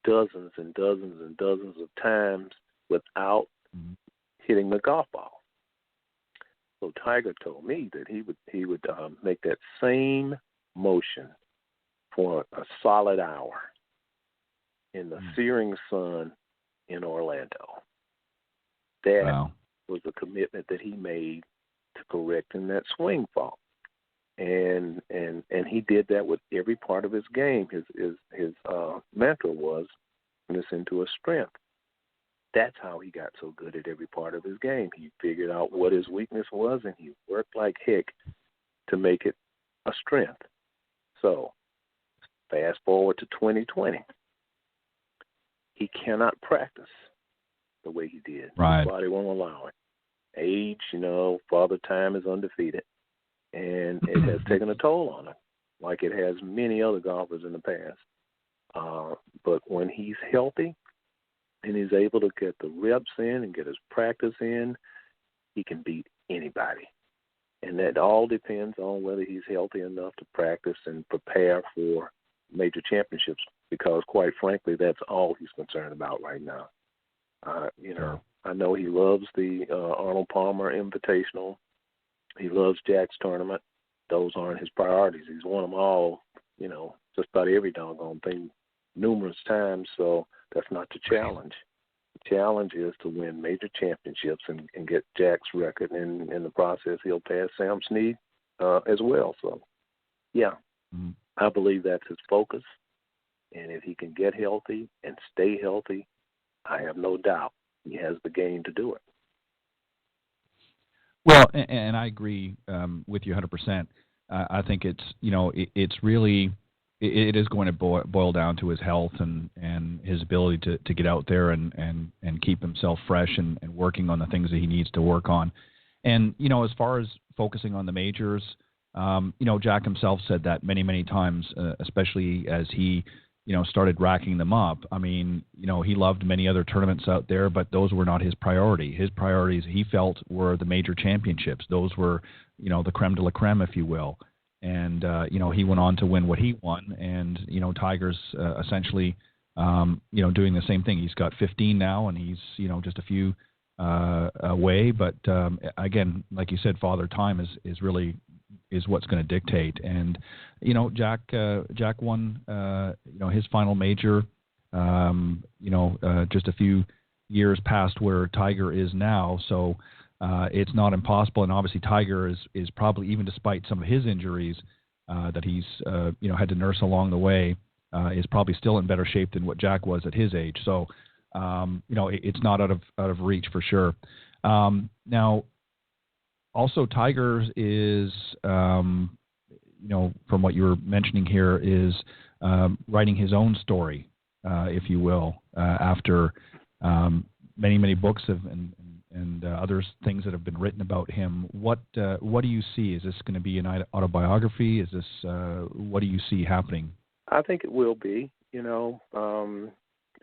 dozens and dozens and dozens of times without hitting the golf ball. So Tiger told me that he would make that same motion for a solid hour in the searing sun in Orlando. That was the commitment that he made to correcting that swing fault. And he did that with every part of his game. His mantra was, "This into a strength." That's how he got so good at every part of his game. He figured out what his weakness was, and he worked like heck to make it a strength. So, fast forward to 2020. He cannot practice the way he did. Right. His body won't allow it. Age, Father Time is undefeated. And it has taken a toll on him, like it has many other golfers in the past. But when he's healthy and he's able to get the reps in and get his practice in, he can beat anybody. And that all depends on whether he's healthy enough to practice and prepare for major championships, because quite frankly, that's all he's concerned about right now. I know he loves the Arnold Palmer Invitational. He loves Jack's tournament. Those aren't his priorities. He's won them all, just about every doggone thing numerous times, so that's not the challenge. The challenge is to win major championships and get Jack's record, and in the process, he'll pass Sam Snead as well. So, yeah, I believe that's his focus, and if he can get healthy and stay healthy, I have no doubt he has the game to do it. Well, and I agree with you 100%. I think it's, it's really, it is going to boil down to his health and his ability to get out there and keep himself fresh and working on the things that he needs to work on. And, as far as focusing on the majors, Jack himself said that many, many times, especially as he, started racking them up. I mean, he loved many other tournaments out there, but those were not his priority. His priorities, he felt, were the major championships. Those were, the creme de la creme, if you will. And, he went on to win what he won. And, Tiger's essentially, doing the same thing. He's got 15 now, and he's, just a few away. But, again, like you said, Father Time is really is what's going to dictate. And, Jack won, his final major, just a few years past where Tiger is now. So it's not impossible. And obviously Tiger is probably, even despite some of his injuries that he's, had to nurse along the way, is probably still in better shape than what Jack was at his age. So, it's not out of reach for sure. Now, also, Tiger is, from what you were mentioning here, is writing his own story, if you will, after many, many books and other things that have been written about him. What do you see? Is this going to be an autobiography? Is this what do you see happening? I think it will be. There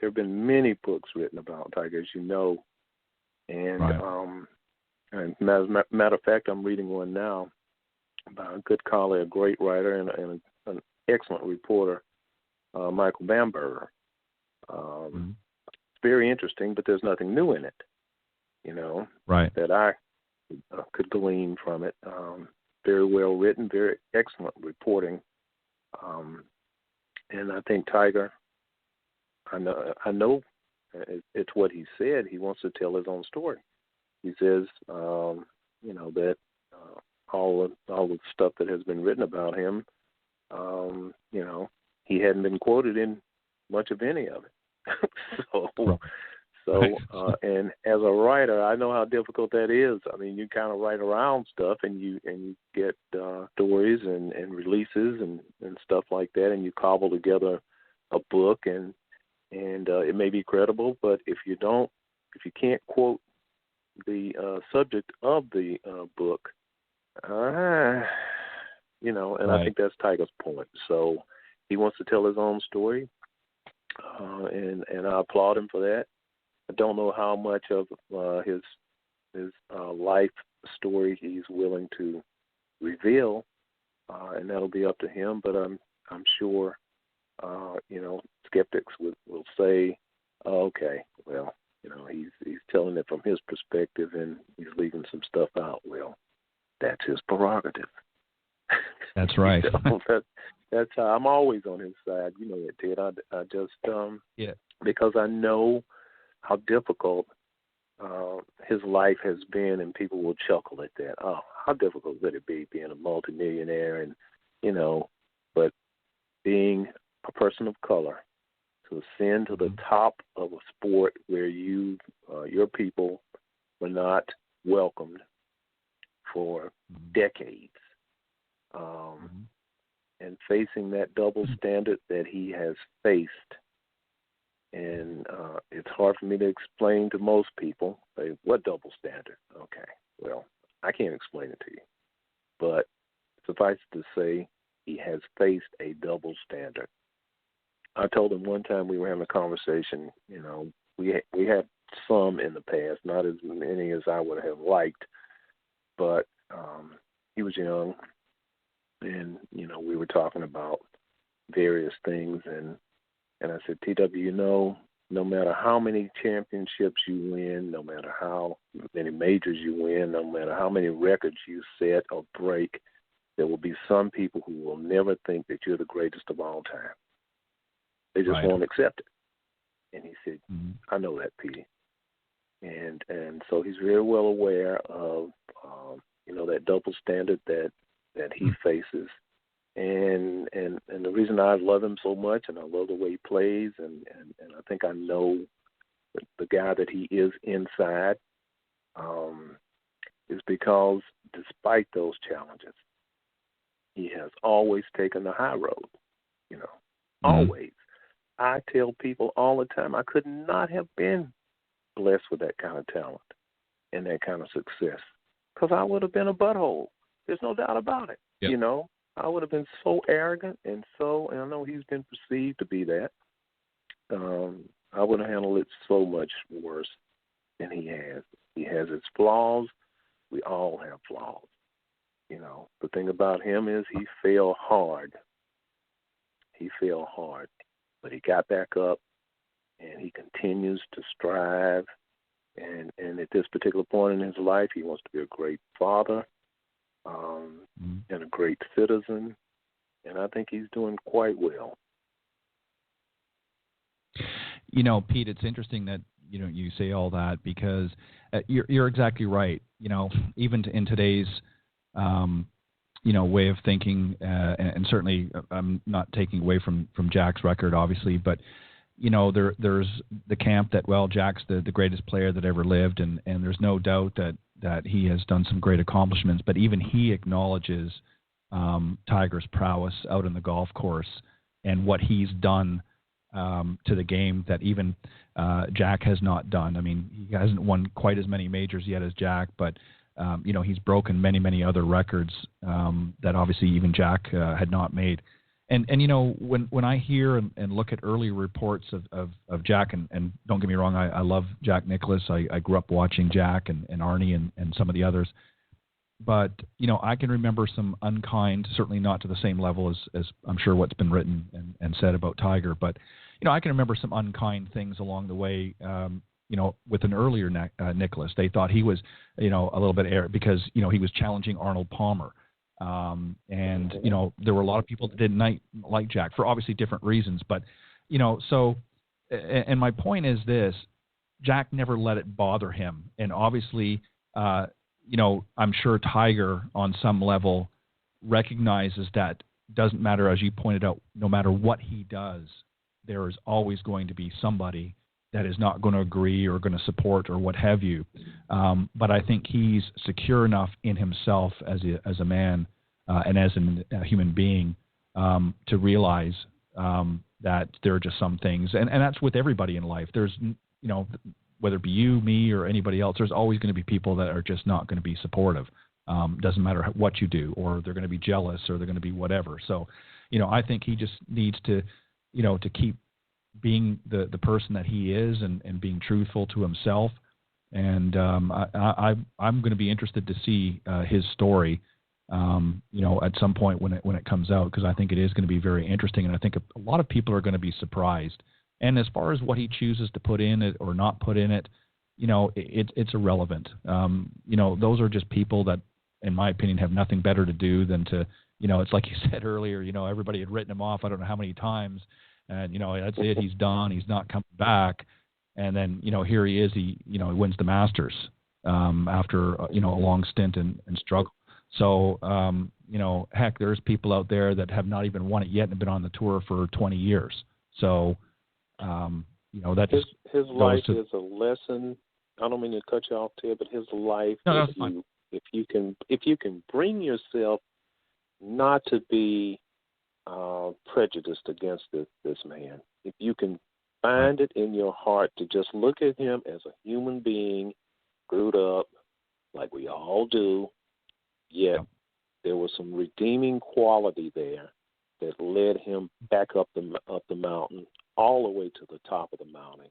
have been many books written about Tiger, as you know, and. Right. And matter of fact, I'm reading one now by a good colleague, a great writer, and an excellent reporter, Michael Bamberger. It's very interesting, but there's nothing new in it, right, that I could glean from it. Very well written, very excellent reporting. And I think Tiger, I know it's what he said. He wants to tell his own story. He says, that all the stuff that has been written about him, he hadn't been quoted in much of any of it. And as a writer, I know how difficult that is. I mean, you kind of write around stuff, and you get stories and releases and stuff like that, and you cobble together a book, and it may be credible, but if you can't quote the subject of the book, and right. I think that's Tiger's point. So he wants to tell his own story, and I applaud him for that. I don't know how much of his life story he's willing to reveal, and that'll be up to him. But I'm sure, skeptics will say, oh, okay, well, he's telling it from his perspective, and he's leaving some stuff out. Well, that's his prerogative. That's right. That's how I'm always on his side. You know it, Ted. I just because I know how difficult his life has been, and people will chuckle at that. Oh, how difficult would it be being a multimillionaire, and but being a person of color, to ascend to the top of a sport where your people were not welcomed for decades, and facing that double standard that he has faced. And it's hard for me to explain to most people. Say, what double standard? Okay, well, I can't explain it to you. But suffice it to say, he has faced a double standard. I told him one time, we were having a conversation, we had some in the past, not as many as I would have liked, but he was young, and we were talking about various things, and I said, TW, no matter how many championships you win, no matter how many majors you win, no matter how many records you set or break, there will be some people who will never think that you're the greatest of all time. They just won't accept it. And he said, I know that, Petey. And so he's very well aware of, that double standard that he faces. And the reason I love him so much, and I love the way he plays, and I think I know the guy that he is inside, is because despite those challenges, he has always taken the high road, always. I tell people all the time, I could not have been blessed with that kind of talent and that kind of success, because I would have been a butthole. There's no doubt about it, I would have been so arrogant and I know he's been perceived to be that. I would have handled it so much worse than he has. He has his flaws. We all have flaws. The thing about him is he failed hard. But he got back up, and he continues to strive. And at this particular point in his life, he wants to be a great father, and a great citizen, and I think he's doing quite well. Pete, it's interesting that you say all that, because you're exactly right. Even in today's way of thinking, and certainly I'm not taking away from Jack's record, obviously, but there's the camp that, well, Jack's the greatest player that ever lived, and there's no doubt that he has done some great accomplishments, but even he acknowledges Tiger's prowess out in the golf course and what he's done to the game that even Jack has not done. I mean, he hasn't won quite as many majors yet as Jack, but he's broken many, many other records that obviously even Jack had not made. And when I hear and look at early reports of Jack, and don't get me wrong, I love Jack Nicklaus. I grew up watching Jack and Arnie and some of the others. But, I can remember some unkind, certainly not to the same level as I'm sure what's been written and said about Tiger. But, I can remember some unkind things along the way, with an earlier Nicklaus. They thought he was, a little bit arrogant because, he was challenging Arnold Palmer. And there were a lot of people that didn't like Jack for obviously different reasons. But, and my point is this, Jack never let it bother him. And obviously, I'm sure Tiger on some level recognizes that doesn't matter, as you pointed out, no matter what he does, there is always going to be somebody that is not going to agree or going to support or what have you. But I think he's secure enough in himself as a man and as a human being to realize that there are just some things, and that's with everybody in life. There's, whether it be you, me, or anybody else, there's always going to be people that are just not going to be supportive. Doesn't matter what you do, or they're going to be jealous, or they're going to be whatever. So, I think he just needs to, to keep being the person that he is and being truthful to himself. And I'm going to be interested to see his story, at some point when it comes out, because I think it is going to be very interesting, and I think a lot of people are going to be surprised. And as far as what he chooses to put in it or not put in it, it's irrelevant. Those are just people that, in my opinion, have nothing better to do than to, it's like you said earlier, everybody had written him off I don't know how many times, and, that's it, he's done, he's not coming back. And then, here he is, he wins the Masters after, a long stint and struggle. So, heck, there's people out there that have not even won it yet and have been on the tour for 20 years. So, that his life is a lesson. I don't mean to cut you off, Ted, but his life, if you can bring yourself not to be prejudiced against this man, if you can find it in your heart to just look at him as a human being, screwed up like we all do, yet there was some redeeming quality there that led him back up the mountain, all the way to the top of the mountain.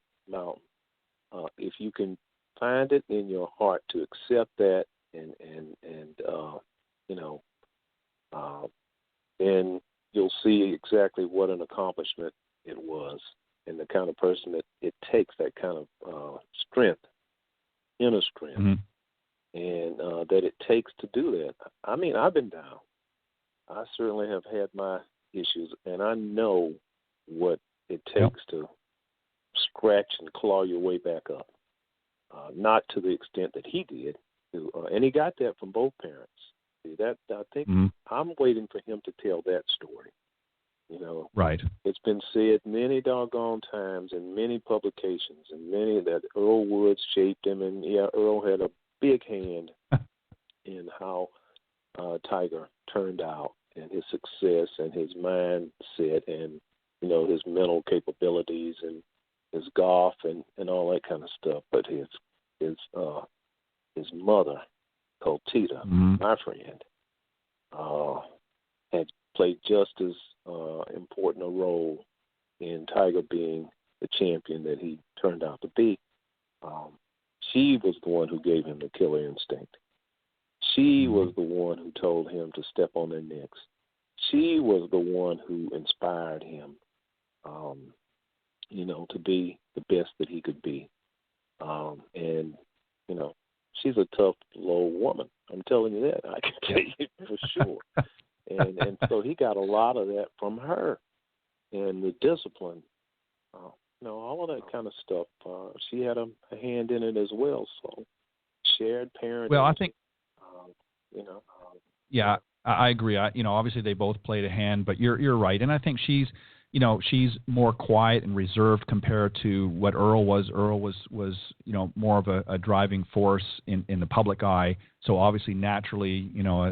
If you can find it in your heart to accept that and then you'll see exactly what an accomplishment it was, and the kind of person that it takes, that kind of strength, inner strength, and that it takes to do that. I mean, I've been down. I certainly have had my issues, and I know what it takes to scratch and claw your way back up. Not to the extent that he did, and he got that from both parents. See, that I think I'm waiting for him to tell that story. Right. It's been said many doggone times in many publications, and many that Earl Woods shaped him, and Earl had a big hand in how Tiger turned out, and his success, and his mindset, and his mental capabilities, and his golf, and all that kind of stuff. But his mother, called Tita, my friend, had played just as important a role in Tiger being the champion that he turned out to be. She was the one who gave him the killer instinct. She was the one who told him to step on their necks. She was the one who inspired him, to be the best that he could be. And she's a tough, low woman. I'm telling you that. I can tell you for sure. And so he got a lot of that from her, and the discipline, all of that kind of stuff. She had a hand in it as well. So shared parenting. Well, I think, yeah, I agree. Obviously they both played a hand, but you're right, and I think she's more quiet and reserved compared to what Earl was. Earl was more of a driving force in the public eye. So obviously, naturally,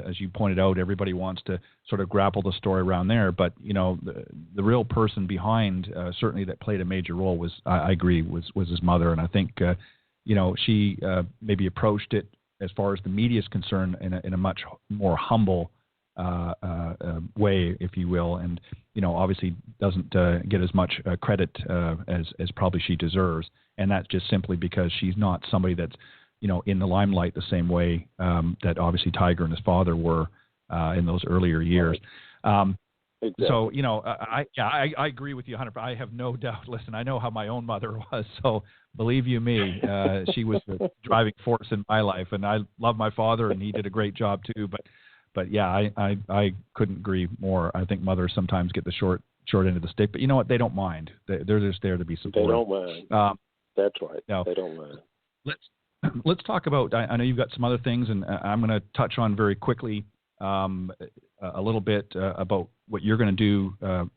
as you pointed out, everybody wants to sort of grapple the story around there. But the real person behind, certainly that played a major role was, I agree, was his mother. And I think she maybe approached it, as far as the media is concerned, in a much more humble way, if you will, and obviously doesn't get as much credit as probably she deserves, and that's just simply because she's not somebody that's in the limelight the same way that obviously Tiger and his father were in those earlier years. Exactly. So I agree with you 100%. I have no doubt. Listen, I know how my own mother was, so believe you me, she was the driving force in my life, and I love my father, and he did a great job too. But yeah, I couldn't agree more. I think mothers sometimes get the short end of the stick, but you know what? They don't mind. They're just there to be supportive. They don't mind. That's right. No, they don't mind. Let's talk about. I know you've got some other things, and I'm going to touch on very quickly a little bit about what you're going to do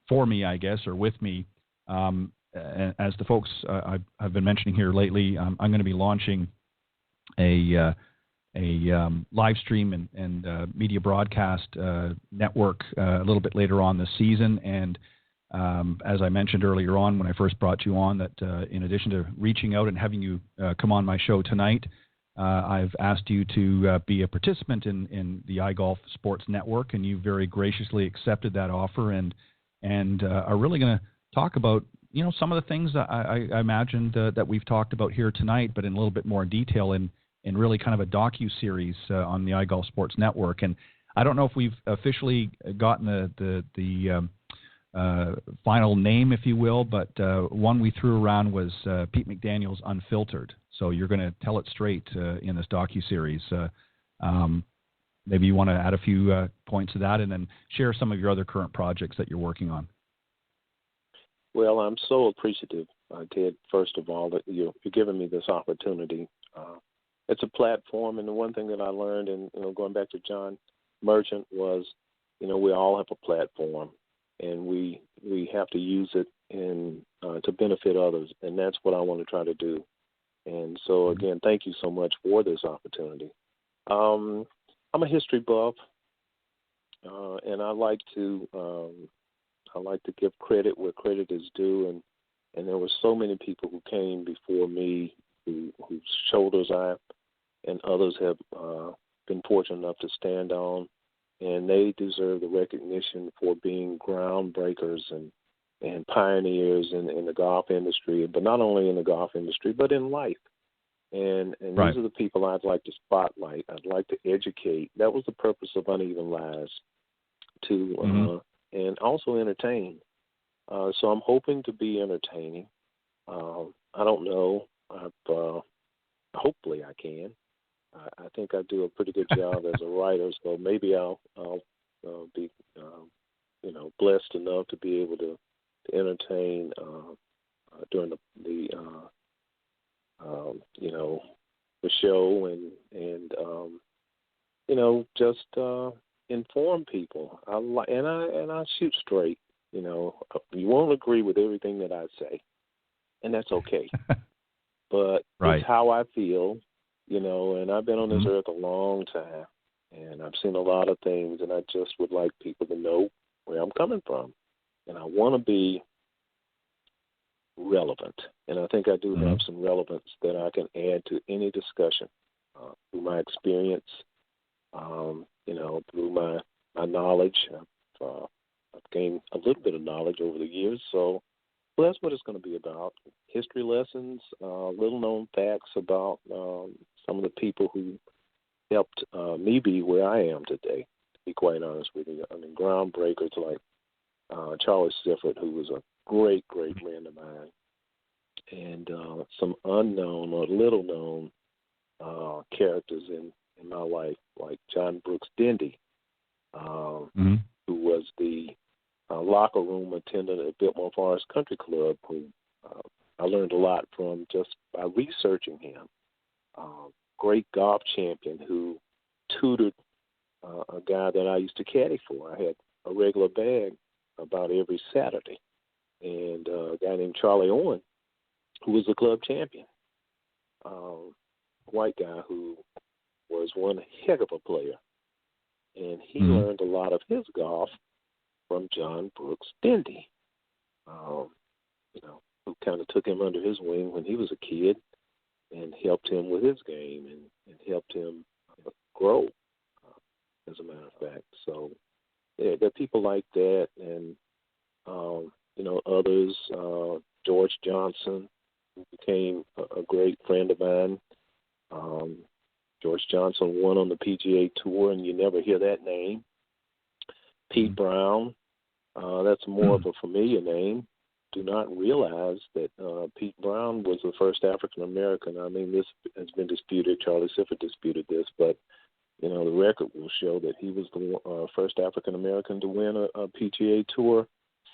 for me, I guess, or with me. As the folks I've been mentioning here lately, I'm going to be launching a live stream and media broadcast network a little bit later on this season. And as I mentioned earlier on when I first brought you on, that in addition to reaching out and having you come on my show tonight, I've asked you to be a participant in the iGolf Sports Network, and you very graciously accepted that offer and are really going to talk about some of the things that I imagined that we've talked about here tonight, but in a little bit more detail in really kind of a docu-series on the iGolf Sports Network. And I don't know if we've officially gotten the final name, if you will, but one we threw around was Pete McDaniels Unfiltered. So you're going to tell it straight in this docu-series. Maybe you want to add a few points to that and then share some of your other current projects that you're working on. Well, I'm so appreciative, Ted, first of all, that you're giving me this opportunity. It's a platform, and the one thing that I learned, and going back to John Merchant, was we all have a platform, and we have to use it to benefit others, and that's what I want to try to do. And so again, thank you so much for this opportunity. I'm a history buff, and I like to give credit where credit is due, and there were so many people who came before me whose shoulders I and others have been fortunate enough to stand on, and they deserve the recognition for being groundbreakers and pioneers in the golf industry, but not only in the golf industry, but in life. And Right. these are the people I'd like to spotlight. I'd like to educate. That was the purpose of Uneven Lies, to and also entertain. So I'm hoping to be entertaining. I don't know. Hopefully I can. I think I do a pretty good job as a writer, so maybe I'll be blessed enough to be able to entertain during the show and just inform people. I shoot straight. You won't agree with everything that I say, and that's okay. But right. It's how I feel, and I've been on this earth a long time, and I've seen a lot of things, and I just would like people to know where I'm coming from. And I want to be relevant, and I think I do have some relevance that I can add to any discussion through my experience, through my knowledge. I've gained a little bit of knowledge over the years, so that's what it's going to be about. History lessons, little-known facts about some of the people who helped me be where I am today, to be quite honest with you. I mean, groundbreakers like Charlie Sifford, who was a great, great friend of mine, and some unknown or little-known characters in my life, like John Brooks Dendy, who was the locker room attendant at Biltmore Forest Country Club, who I learned a lot from just by researching him. Great golf champion who tutored a guy that I used to caddy for. I had a regular bag about every Saturday, and a guy named Charlie Owen, who was the club champion, white guy who was one heck of a player, and he learned a lot of his golf from John Brooks Dendy, who kind of took him under his wing when he was a kid and helped him with his game and helped him grow, as a matter of fact. So there are people like that, and others. George Johnson, who became a great friend of mine. George Johnson won on the PGA Tour, and you never hear that name. Pete Brown, that's more of a familiar name. Do not realize that Pete Brown was the first African American. I mean, this has been disputed. Charlie Sifford disputed this, but the record will show that he was the first African American to win a PGA Tour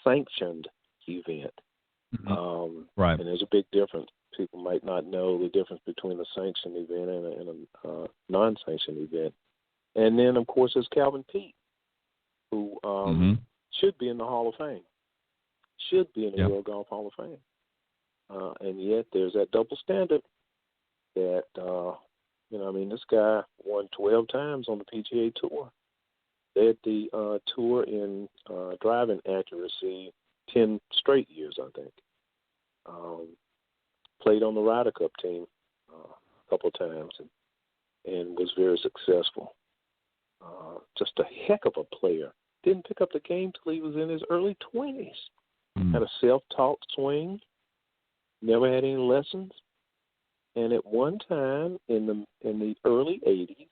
sanctioned event. Right. And there's a big difference. People might not know the difference between a sanctioned event and a non-sanctioned event. And then, of course, there's Calvin Peete, who should be in the Hall of Fame, should be in the World Golf Hall of Fame. And yet there's that double standard that, this guy won 12 times on the PGA Tour. Led the tour in driving accuracy 10 straight years, I think. Played on the Ryder Cup team a couple of times and was very successful. Just a heck of a player. Didn't pick up the game till he was in his early 20s. Had a self-taught swing. Never had any lessons. And at one time in the early 80s,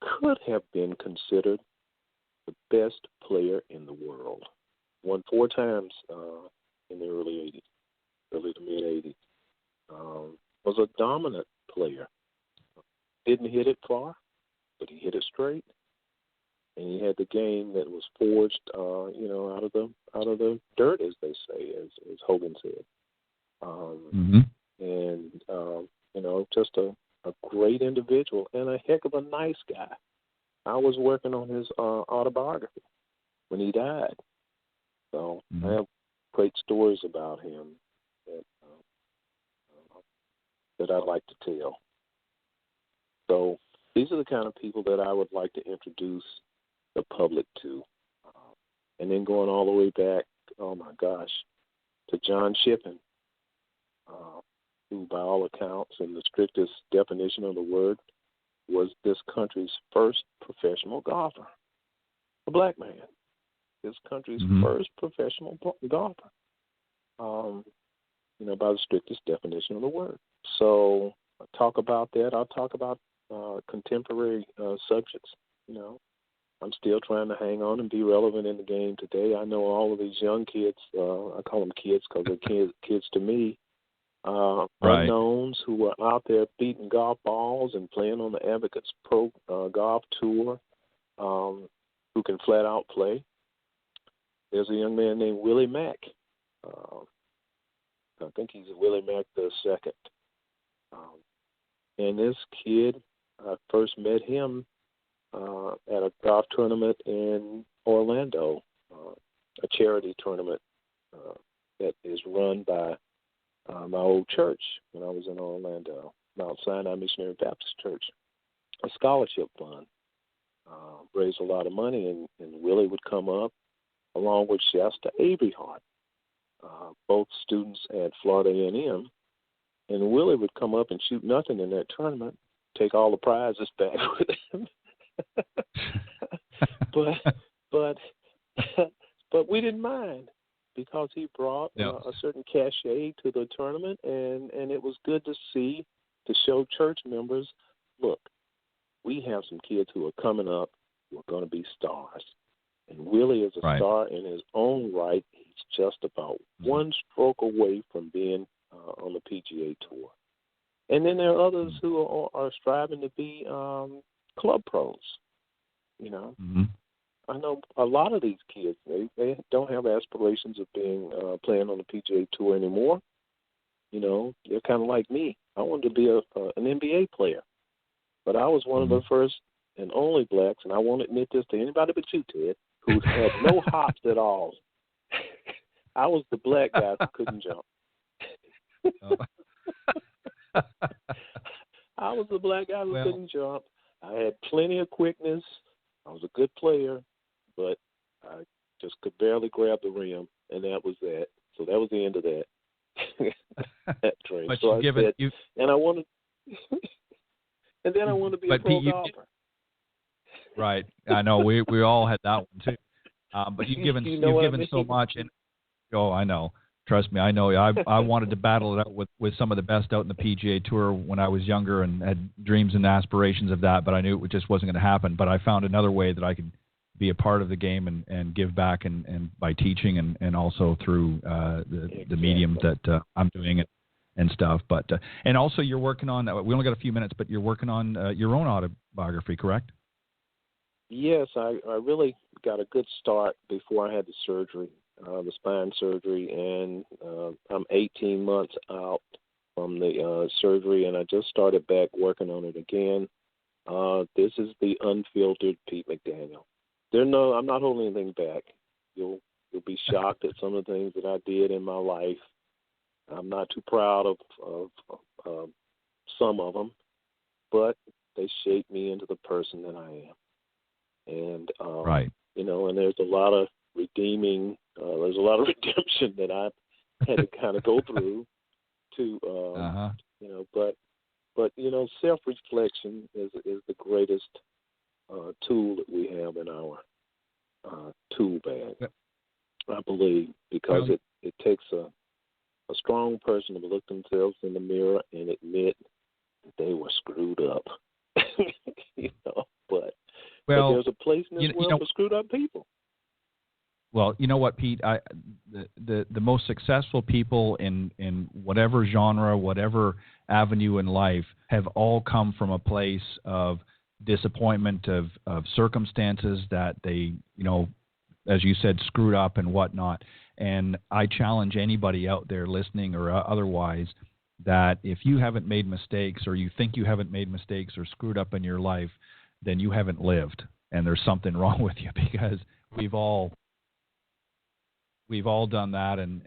could have been considered the best player in the world. Won 4 times in the early to mid 80s. Was a dominant player. Didn't hit it far, but he hit it straight. And he had the game that was forged, out of the dirt, as they say, as Hogan said. And just a great individual and a heck of a nice guy. I was working on his autobiography when he died, so I have great stories about him that I'd like to tell. So these are the kind of people that I would like to introduce the public to. And then going all the way back, oh my gosh, to John Shippen, who by all accounts, in the strictest definition of the word, was this country's first professional golfer. A black man. This country's first professional golfer. By the strictest definition of the word. So I'll talk about that. I'll talk about contemporary subjects. I'm still trying to hang on and be relevant in the game today. I know all of these young kids, I call them kids because they're kids to me, Right. unknowns who are out there beating golf balls and playing on the Advocates Pro Golf Tour, who can flat out play. There's a young man named Willie Mack. I think he's Willie Mack the second. And this kid, I first met him at a golf tournament in Orlando, a charity tournament that is run by my old church when I was in Orlando, Mount Sinai Missionary Baptist Church, a scholarship fund. Raised a lot of money, and Willie would come up along with Shasta Abrehart, both students at Florida A&M, and Willie would come up and shoot nothing in that tournament, take all the prizes back with him. but we didn't mind because he brought a certain cachet to the tournament, and it was good to see, to show church members, look, we have some kids who are coming up who are going to be stars. And Willie is a star in his own right. He's just about one stroke away from being on the PGA Tour. And then there are others who are striving to be club pros. I know a lot of these kids, they don't have aspirations of being playing on the PGA Tour anymore. They're kind of like me. I wanted to be an NBA player. But I was one of the first and only blacks, and I won't admit this to anybody but you, Ted, who had no hops at all. I was the black guy who couldn't jump. I was the black guy who couldn't jump. I had plenty of quickness. I was a good player, but I just could barely grab the rim, and that was that. So that was the end of that. That train. But so and I wanted, and then I wanted to be a pro golfer. Right, I know. We all had that one too. But you've given so much, and I know. Trust me, I know. I wanted to battle it out with some of the best out in the PGA Tour when I was younger and had dreams and aspirations of that, but I knew it just wasn't going to happen. But I found another way that I could be a part of the game and give back, and by teaching and also through the medium that I'm doing it and stuff. But and also you're working on, we only got a few minutes, but you're working on your own autobiography, correct? Yes, I really got a good start before I had the surgery, the spine surgery, and I'm 18 months out from the surgery, and I just started back working on it again. This is the unfiltered Pete McDaniel. I'm not holding anything back. You'll be shocked at some of the things that I did in my life. I'm not too proud of some of them, but they shaped me into the person that I am. And and there's a lot of redemption that I had to kind of go through to but self-reflection is the greatest tool that we have in our tool bag, I believe, because it takes a strong person to look themselves in the mirror and admit that they were screwed up. But there's a place in this world for screwed up people. Well, you know what, Pete? The most successful people in whatever genre, whatever avenue in life, have all come from a place of disappointment, of circumstances that they, as you said, screwed up and whatnot. And I challenge anybody out there listening or otherwise that if you haven't made mistakes, or you think you haven't made mistakes or screwed up in your life, then you haven't lived, and there's something wrong with you, because we've all done that, and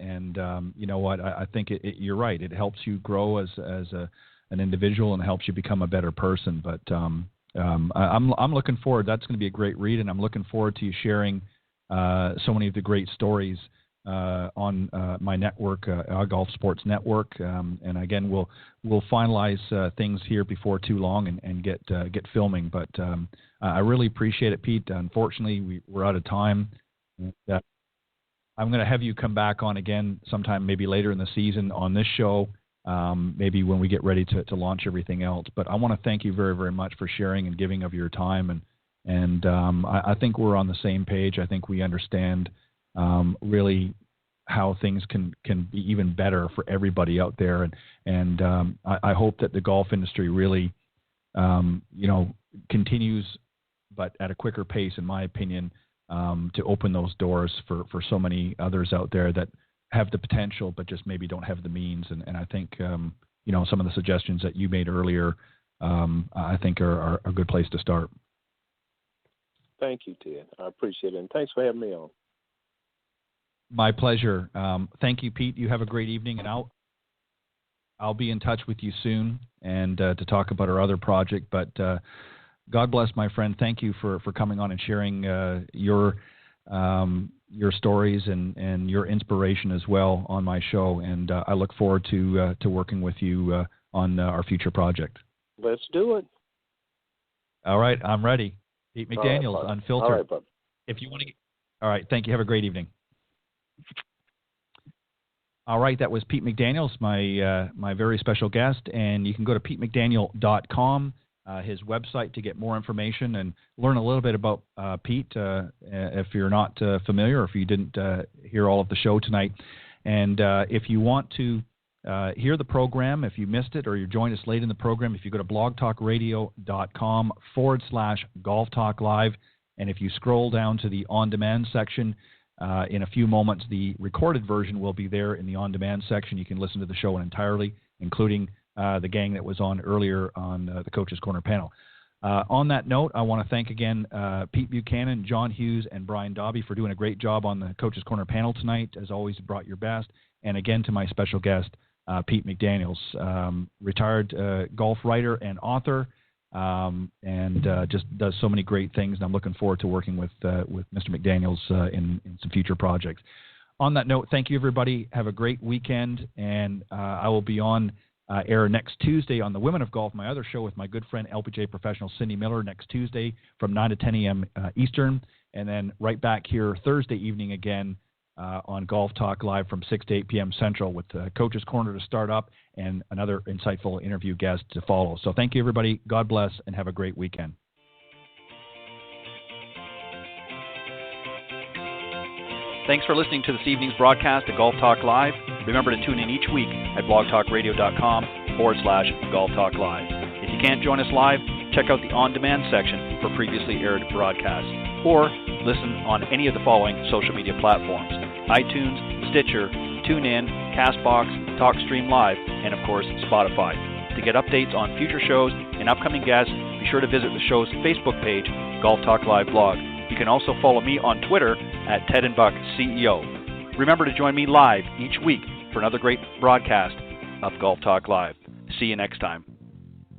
you know what? I think you're right. It helps you grow as an individual and helps you become a better person. But I'm looking forward. That's going to be a great read, and I'm looking forward to you sharing so many of the great stories on my network, Golf Sports Network. And again, we'll finalize things here before too long and get filming. But I really appreciate it, Pete. Unfortunately, we're out of time. I'm going to have you come back on again sometime, maybe later in the season on this show, maybe when we get ready to launch everything else. But I want to thank you very, very much for sharing and giving of your time. And I think we're on the same page. I think we understand really how things can be even better for everybody out there. And I hope that the golf industry really, continues, but at a quicker pace, in my opinion, to open those doors for so many others out there that have the potential, but just maybe don't have the means. And I think, some of the suggestions that you made earlier, I think are a good place to start. Thank you, Ted. I appreciate it. And thanks for having me on. My pleasure. Thank you, Pete. You have a great evening, and I'll be in touch with you soon and to talk about our other project. But God bless, my friend. Thank you for coming on and sharing your stories and your inspiration as well on my show. And I look forward to working with you on our future project. Let's do it. All right, I'm ready. Pete McDaniels, Unfiltered. All right, bud. If you want to. All right, thank you. Have a great evening. All right, that was Pete McDaniels, my very special guest, and you can go to PeteMcDaniel.com, his website, to get more information and learn a little bit about Pete if you're not familiar or if you didn't hear all of the show tonight. And if you want to hear the program, if you missed it or you joined us late in the program, if you go to blogtalkradio.com/Golf Talk Live, and if you scroll down to the on-demand section, in a few moments, the recorded version will be there in the on-demand section. You can listen to the show entirely, including the gang that was on earlier on the Coach's Corner panel. On that note, I want to thank again Pete Buchanan, John Hughes, and Brian Dobby for doing a great job on the Coach's Corner panel tonight. As always, you brought your best. And again, to my special guest, Pete McDaniels, retired golf writer and author, and just does so many great things. And I'm looking forward to working with Mr. McDaniels in some future projects. On that note, thank you, everybody. Have a great weekend, and I will be on air next Tuesday on the Women of Golf, my other show with my good friend LPGA professional Cindy Miller, next Tuesday from 9 to 10 a.m. Eastern, and then right back here Thursday evening again on Golf Talk Live from 6 to 8 p.m. Central with Coach's Corner to start up and another insightful interview guest to follow. So thank you, everybody. God bless, and have a great weekend. Thanks for listening to this evening's broadcast of Golf Talk Live. Remember to tune in each week at blogtalkradio.com/Golf Talk Live. If you can't join us live, check out the on-demand section for previously aired broadcasts, or listen on any of the following social media platforms: iTunes, Stitcher, TuneIn, CastBox, TalkStream Live, and of course, Spotify. To get updates on future shows and upcoming guests, be sure to visit the show's Facebook page, Golf Talk Live Blog. You can also follow me on Twitter at Ted and Buck CEO. Remember to join me live each week for another great broadcast of Golf Talk Live. See you next time.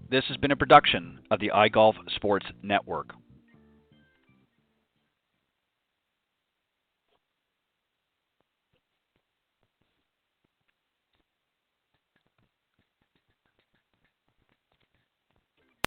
This has been a production of the iGolf Sports Network.